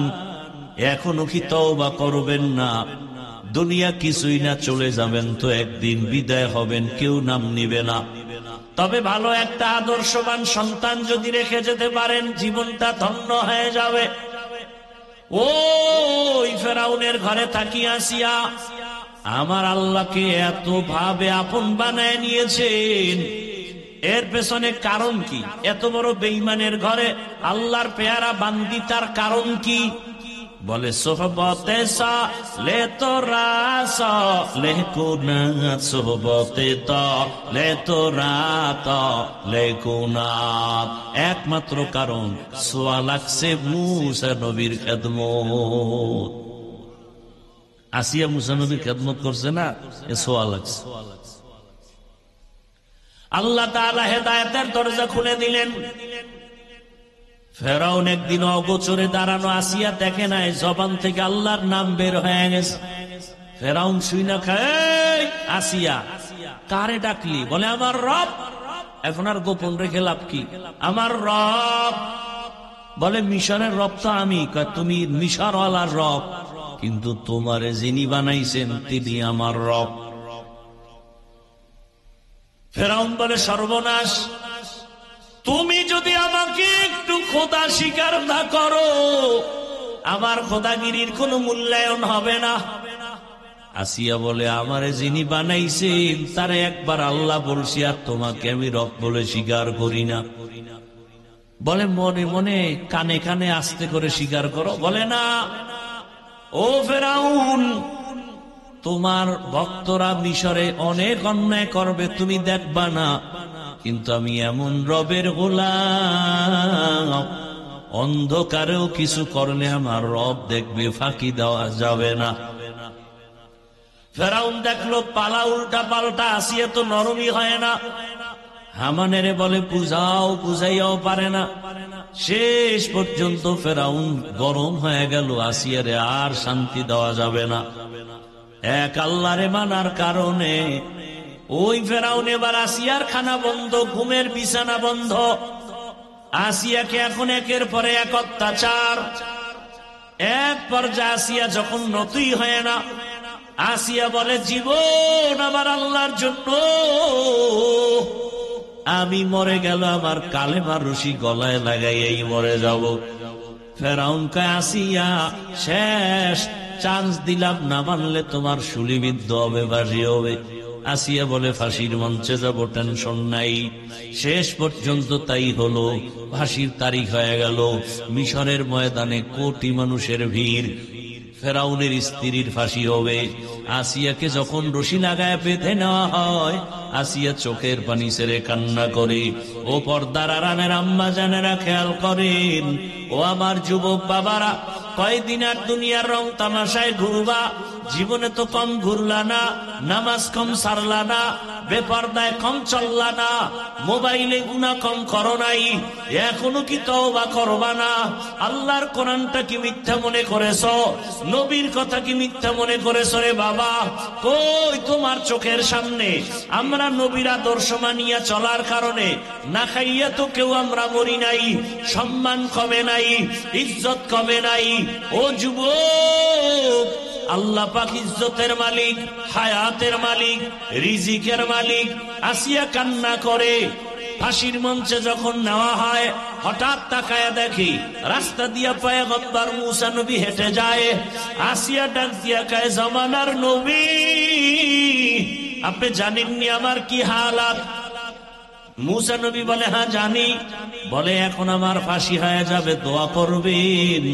এখনো কি তওবা করবেন না? দুনিয়া কিছুই না, চলে যাবেন তো একদিন, বিদায় হবেন, কেউ নাম নিবে না। তবে ভালো একটা আদর্শবান সন্তান যদি রেখে যেতে পারেন, জীবনটা ধন্য হয়ে যাবে। ওই ফেরাউনের ঘরে থাকি আসিয়া আমার আল্লাহকে এত ভাবে আপন বানায় নিয়েছেন। এর পেছনে কারণ কি? এত বড় বেঈমানের ঘরে আল্লাহর পেয়ারা বান্দি, তার কারণ কি? বলে সোহবতে সালে তোরা সালে কুনাত, সোহবতে তালে তোরা তালে কুনাত। একমাত্র কারণ সোয়া লাগছে মুসা নবীর খেদমত। আসিয়া মুসা নবীর খেদমত করছে না, এ সোয়া লাগছে। আল্লাহ তাআলা হেদায়েতের দরজা খুলে দিলেন। ফেরাউন একদিন অগোচরে দাঁড়ানো, আসিয়া দেখে নাই, জবান থেকে আল্লাহর নাম বের হয়ে গেছে। ফেরাউন শুই না খায়, আসিয়া কারে ডাকলি? বলে আমার রব। এখন আর গোপন রেখে লাভ কি? আমার রব। বলে মিশরের রব তো আমি। তুমি মিশরওয়ালার রব, কিন্তু তোমারে যিনি বানাইছেন তিনি আমার রব। ফেরাউন বলে সর্বনাশ, তুমি যদি আমাকে একটু খোদা স্বীকার না করো, আমার খোদাগিরির কোনো মূল্যায়ন হবে না। আসিয়া বলে আমারে যিনি বানাইছেন তারে একবার আল্লাহ বলছি, আর তোমাকে আমি রব বলে স্বীকার করি না। বলে মনে মনে কানে কানে আস্তে করে স্বীকার করো। বলে না, ও ফেরাউন, তোমার ভক্তরা মিশরে অনেক অন্যায় করবে, তুমি দেখবা না, কিন্তু আমি এমন রবের গোলাম, অন্ধকারেও কিছু করলে আমার রব দেখবে, ফাঁকি দেওয়া যাবে না। ফেরাউন দেখলো পালা উল্টা পাল্টা, আসিয়া তো নরমই হয় না। হামানেরে বলে বুঝাও, বুঝাইয়াও পারে না। শেষ পর্যন্ত ফেরাউন গরম হয়ে গেল, আসিয়ারে আর শান্তি দেওয়া যাবে না। এক আল্লাহরে মানার কারণে ওই ফেরাউন এবার আসিয়ার খানা বন্ধ, ঘুমের বিছানা বন্ধ। আসিয়াকে এখন একের পরে এক অত্যাচার। এক পর্যায়ে আসিয়া যখন নতুই হয় না, আসিয়া বলে জীবন আমার আল্লাহর জন্য, আমি মরে গেল আমার কালেমার রশি গলায় লাগাইয়াই মরে যাব। ফেরাউন কয় আসিয়া শেষ চান্স দিলাম, না মানলে তোমার শুলিবিদ্ধ হবে, বাজি হবে। আসিয়া বলে ফাঁসির মঞ্চে যাব, টেনশন নাই। শেষ পর্যন্ত তাই হলো, ফাঁসির তারিখ হয়ে গেল। মিশরের ময়দানে কোটি মানুষের ভিড়। ফেরাউনের স্ত্রীর ফাঁসি হবে। আসিয়াকে যখন রশি লাগায় বেঁধে নেওয়া হয়, আসিয়া চোখের পানি ছেড়ে কান্না করে। ও পর্দার আড়ালের আম্মা জানেরা খেয়াল করেন, ও আমার যুবক বাবারা, কয়দিন আর দুনিয়ার রং তামাশায় ঘুরবা? জীবনে তো কম ঘুরলা না, নামাজ কম সারলা না, বেপর্দায় কম চললা না, মোবাইলে গুনাহ কম করো নাই, এখনো কি তওবা করবা না? আল্লাহর কোরআনটা কি মিথ্যা মনে করেছো? নবীর কথা কি মিথ্যা মনে করেছো রে বাবা? কই তোমার চোখের সামনে আমরা নবীর আদর্শ মানিয়া চলার কারণে না খাইয়া তো কেউ আমরা মরি নাই, সম্মান কমে নাই, ইজ্জত কমে নাই। ও যুবক, আল্লাহ পাক ইজ্জতের মালিক, হায়াতের মালিক, রিজিকের মালিক। আসিয়া কান্না করে। ফাঁসির মঞ্চে যখন নেওয়া হয়, হঠাৎ তাকায়া দেখি রাস্তা দিয়া পয়গম্বর মুসা নবী হেঁটে যায়। আসিয়া ডাক দিয়া কয়, জামানার নবী, আপনি জানেননি আমার কি হালাত? মুসা নবী বলে, হ্যাঁ জানি। বলে, এখন আমার ফাঁসি হয়ে যাবে, দোয়া করবেন।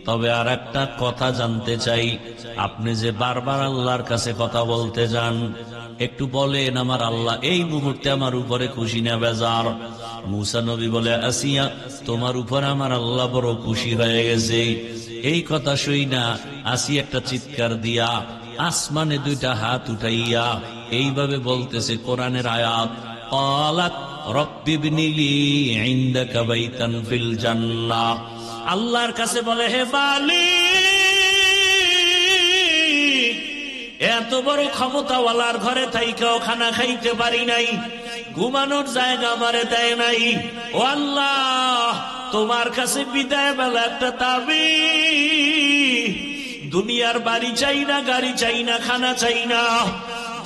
তবে আর একটা কথা জানতে চাই, আপনি যে বারবার আল্লাহর কাছে কথা বলতে যান, একটু বলেন আমার আল্লাহ এই মুহূর্তে আমার উপরে খুশি না বেজার? মুসা নবী বলে, আসিয়া, তোমার উপর আমার আল্লাহ বড় খুশি হয়ে গেছে। এই কথা শুই না আসিয়া একটা চিৎকার দিয়া আসমানে দুইটা হাত উঠাইয়া এইভাবে বলতেছে কোরআনের আয়াত, ক্বালাত রব্বি ইবনিলি ইনদাকা বাইতান ফিল জান্নাহ। আল্লাহর কাছে বলে, হে মালিক, এত বড় ক্ষমতাওয়ালার ঘরে থাইকাও খানা খাইতে পারি নাই, ঘুমানোর জায়গা আমারে দেয় নাই। ও আল্লাহ, তোমার কাছে বিদায় বেলা একটা দাবি, দুনিয়ার বাড়ি চাই না, গাড়ি চাই না, খানা চাই না,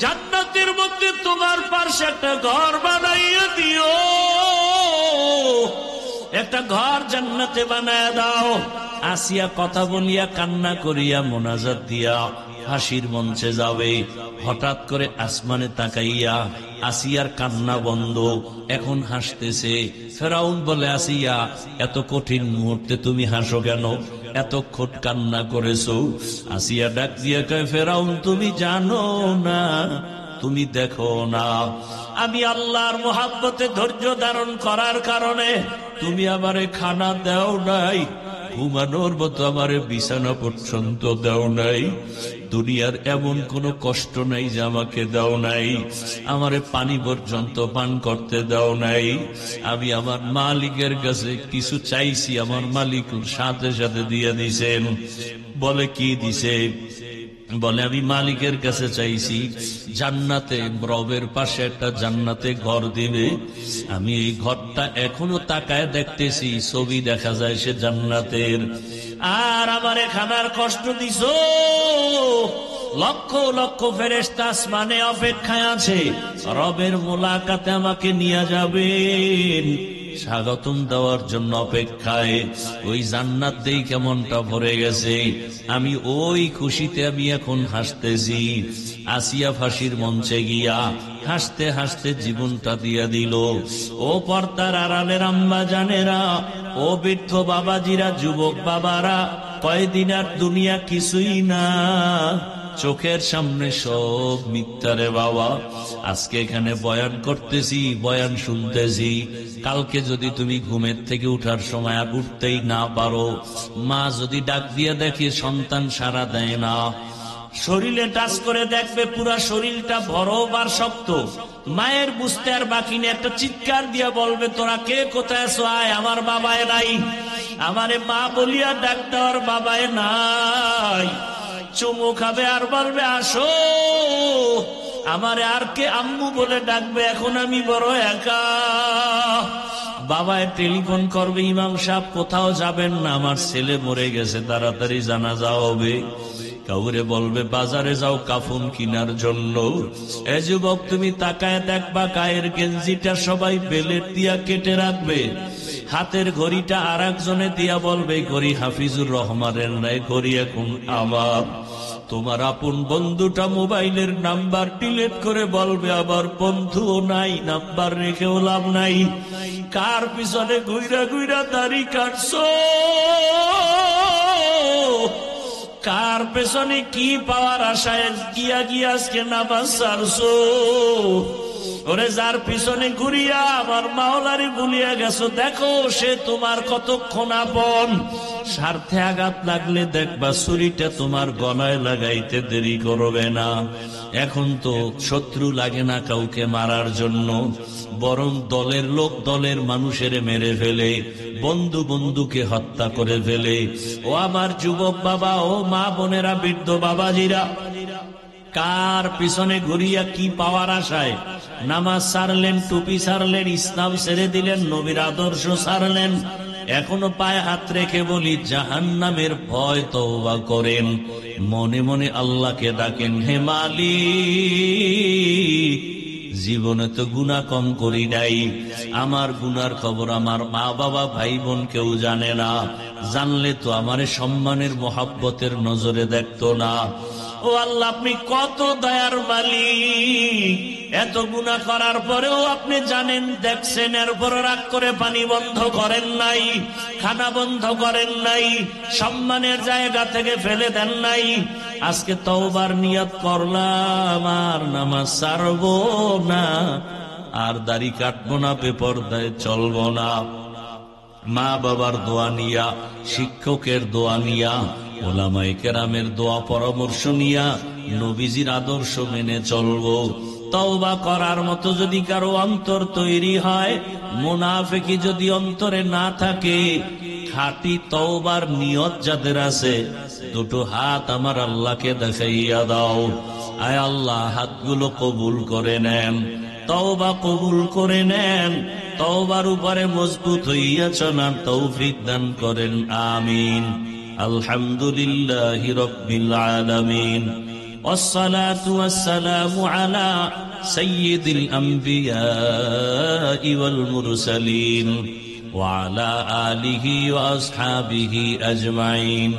জান্নাতের মধ্যে তোমার পাশে একটা ঘর বানাইয়া দিও, একটা ঘর জান্নাতে বানায় দাও। আসিয়া কথা বলিয়া কান্না করিয়া মোনাজাত দিয়া ফাঁসির মঞ্চে যাবে। হঠাৎ করে আসমানে তাকাইয়া আসিয়ার কান্না বন্ধ, এখন হাসতেছে। ফেরাউন বলে, আসিয়া, এত কঠিন মুহূর্তে তুমি হাসো কেন? এতক্ষণ কান্না করেছো। আসিয়া ডাক দিয়া কয়, ফেরাউন, তুমি জানো না, তুমি দেখো না, আমি আল্লাহর মোহাব্বতে ধৈর্য ধারণ করার কারণে তুমি আমারে খানা দাও নাই, ঘুমানোর মতো আমারে বিছানা পর্যন্ত দাও নাই, দুনিয়ার এমন কোন কষ্ট নাই যে আমাকে দাও নাই, আমারে পানি পর্যন্ত পান করতে দাও নাই। আমি আমার মালিকের কাছে কিছু চাইছি, আমার মালিক সাথে সাথে দিয়ে দিছেন। বলে, কি দিছে? বলে, আমি মালিকের কাছে চাইছি জান্নাতে, রবের পাশে একটা জান্নাতে ঘর দিবে। আমি এই ঘরটা এখনো তাকায় দেখতেছি, ছবি দেখা যায় সে জান্নাতের। আর আমারে খানার কষ্ট দিছো, লক্ষ লক্ষ ফেরেশতা আসমানে অপেক্ষায় আছে, রবের মোলাকাতে আমাকে নিয়ে যাবেন, স্বাগতম দেওয়ার জন্য অপেক্ষায়। ওই জান্নাত দেই কেমনটা ভরে গেছে, আমি ওই খুশিতে আমি এখন হাসতেছি। আসিয়া ফাঁসির মঞ্চে গিয়া হাসতে হাসতে জীবনটা দিয়া দিল। ও পর্দার আড়ালের আম্মা জানেরা, ও বৃদ্ধ বাবাজিরা, যুবক বাবারা, কয়দিন আর দুনিয়া কিছুই না, চোখের সামনে সব মিথ্যারে বাবা। আজকে এখানে বয়ান করতেছি, বয়ান শুনতেছি, কালকে যদি তুমি ঘুমের থেকে উঠার সময় আর উঠতেই না পারো, মা যদি ডাক দিয়ে দেখে সন্তান সাড়া দেয় না, শরীরে টাচ করে দেখবে পুরা শরীরটা বরফ আর শক্ত, মায়ের বুঝতে আর বাকি নেই, একটা চিৎকার দিয়া বলবে, তোরা কে কোথায় আছো, আয়, আমার বাবায় নাই। আমারে মা বলিয়া ডাক দেওয়ার বাবায় নাই, চুমু খাবে আর বলবে, আসো। আমারে আর কে আম্মু বলে ডাকবে, এখন আমি বড় একা। বাবায় টেলিফোন করবে, ইমাম সাহেব কোথাও যাবেন না, আমার ছেলে মরে গেছে, তাড়াতাড়ি জানাজা হবে। কাউরে বলবে, বাজারে যাও কাফন কিনার জন্য। এ যুবক, তুমি তাকায় দেখবা, গায়ের গেঞ্জিটা সবাই বেলেট দিয়া কেটে রাখবে, হাতের ঘড়িটা আর একজনে দিয়া বলবে, ঘড়ি হাফিজুর রহমানের নাই, ঘড়ি এখন আমার। তোমার আপন বন্ধুটা মোবাইলের নাম্বার ডিলিট করে বলবে, আবার বন্ধুও নাই, নাম্বার রেখেও লাভ নাই। কার পিছনে ঘুইরা ঘুইরা দাড়ি কাটছো? কার পেছনে কি পাওয়ার আশায় গিয়া গিয়া আজকে নামাজ ছাড়ছো? ওরে যার পিছনে ঘুরিয়া আমার মাওলারি ভুলিয়া গেছো, দেখো সে তোমার কতক্ষণ আপন। স্বার্থে আঘাত লাগলে দেখবা ছুরিটা তোমার গলায় লাগাইতে দেরি করবে না। এখন তো শত্রু লাগে না কাউকে মারার জন্য, বরং দলের লোক দলের মানুষের মেরে ফেলে, বন্ধু বন্ধুকে হত্যা করে ফেলে। ও আমার যুবক বাবা, ও মা বোনেরা, বৃদ্ধ বাবাজিরা, কার পিছনে ঘুরিয়া কি পাওয়ার আশায় নামাজ ছাড়লেন, টুপি ছাড়লেন, ইসলাম ছেড়ে দিলেন, নবীর আদর্শ ছাড়লেন? এখনো পায়ে হাত রেখে বলি, জাহান্নামের ভয় তওবা করেন, মনে মনে আল্লাহকে ডাকেন, হে মালিক, জীবনে তো গুনাহ কম করি নাই, আমার গুনার খবর আমার মা বাবা ভাই বোন কেউ জানে না, জানলে তো আমারে সম্মানের মহাব্বতের নজরে দেখতো না। ও আল্লাহ, আপনি কত দয়ার মালিক, এত গুনাহ করার পরেও আপনি জানেন, দেখছেন, এরপর রাগ করে পানি বন্ধ করেন নাই, খানা বন্ধ করেন নাই, সম্মানের জায়গা থেকে ফেলে দেন নাই। আজকে তওবার নিয়ত করলাম, আর নামাজ ছাড়বো না, আর দাড়ি কাটবো না, বেপরদায় চলবো না। মা বাবার দোয়া নিয়া, শিক্ষকের দোয়া নিয়া, ওলামায়ে কেরামের দোয়া পরামর্শ নিয়া নবীজির আদর্শ মেনে চলবো। তওবা করার মতো যদি কারো অন্তর তৈরি হয়, মুনাফিকি যদি অন্তরে না থাকে, খাঁটি তওবার নিয়ত যাদের আছে, দুটো হাত আমার আল্লাহকে দেখাইয়া দাও। আয় আল্লাহ, হাতগুলো কবুল করে নেন, তওবা কবুল করে নেন, তওবার উপরে মজবুত হইয়া চলার তৌফিক দান করেন, আমিন। আলহামদুলিল্লাহি রাব্বিল আলামিন, والصلاة والسلام على سيد الأنبياء والمرسلين وعلى آله وأصحابه أجمعين.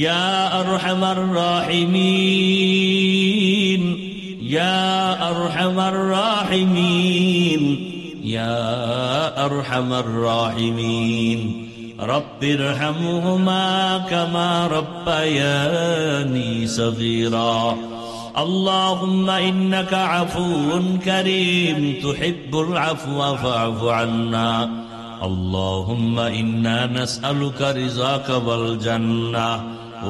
يا أرحم الراحمين، يا أرحم الراحمين، يا أرحم الراحمين، رب ارحمهما كما ربياني صغيرا. اللهم إنك عفو كريم تحب العفو فاعف عنا. اللهم إنا نسألك رضاك والجنة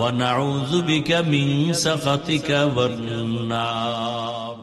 ونعوذ بك من سخطك والنار.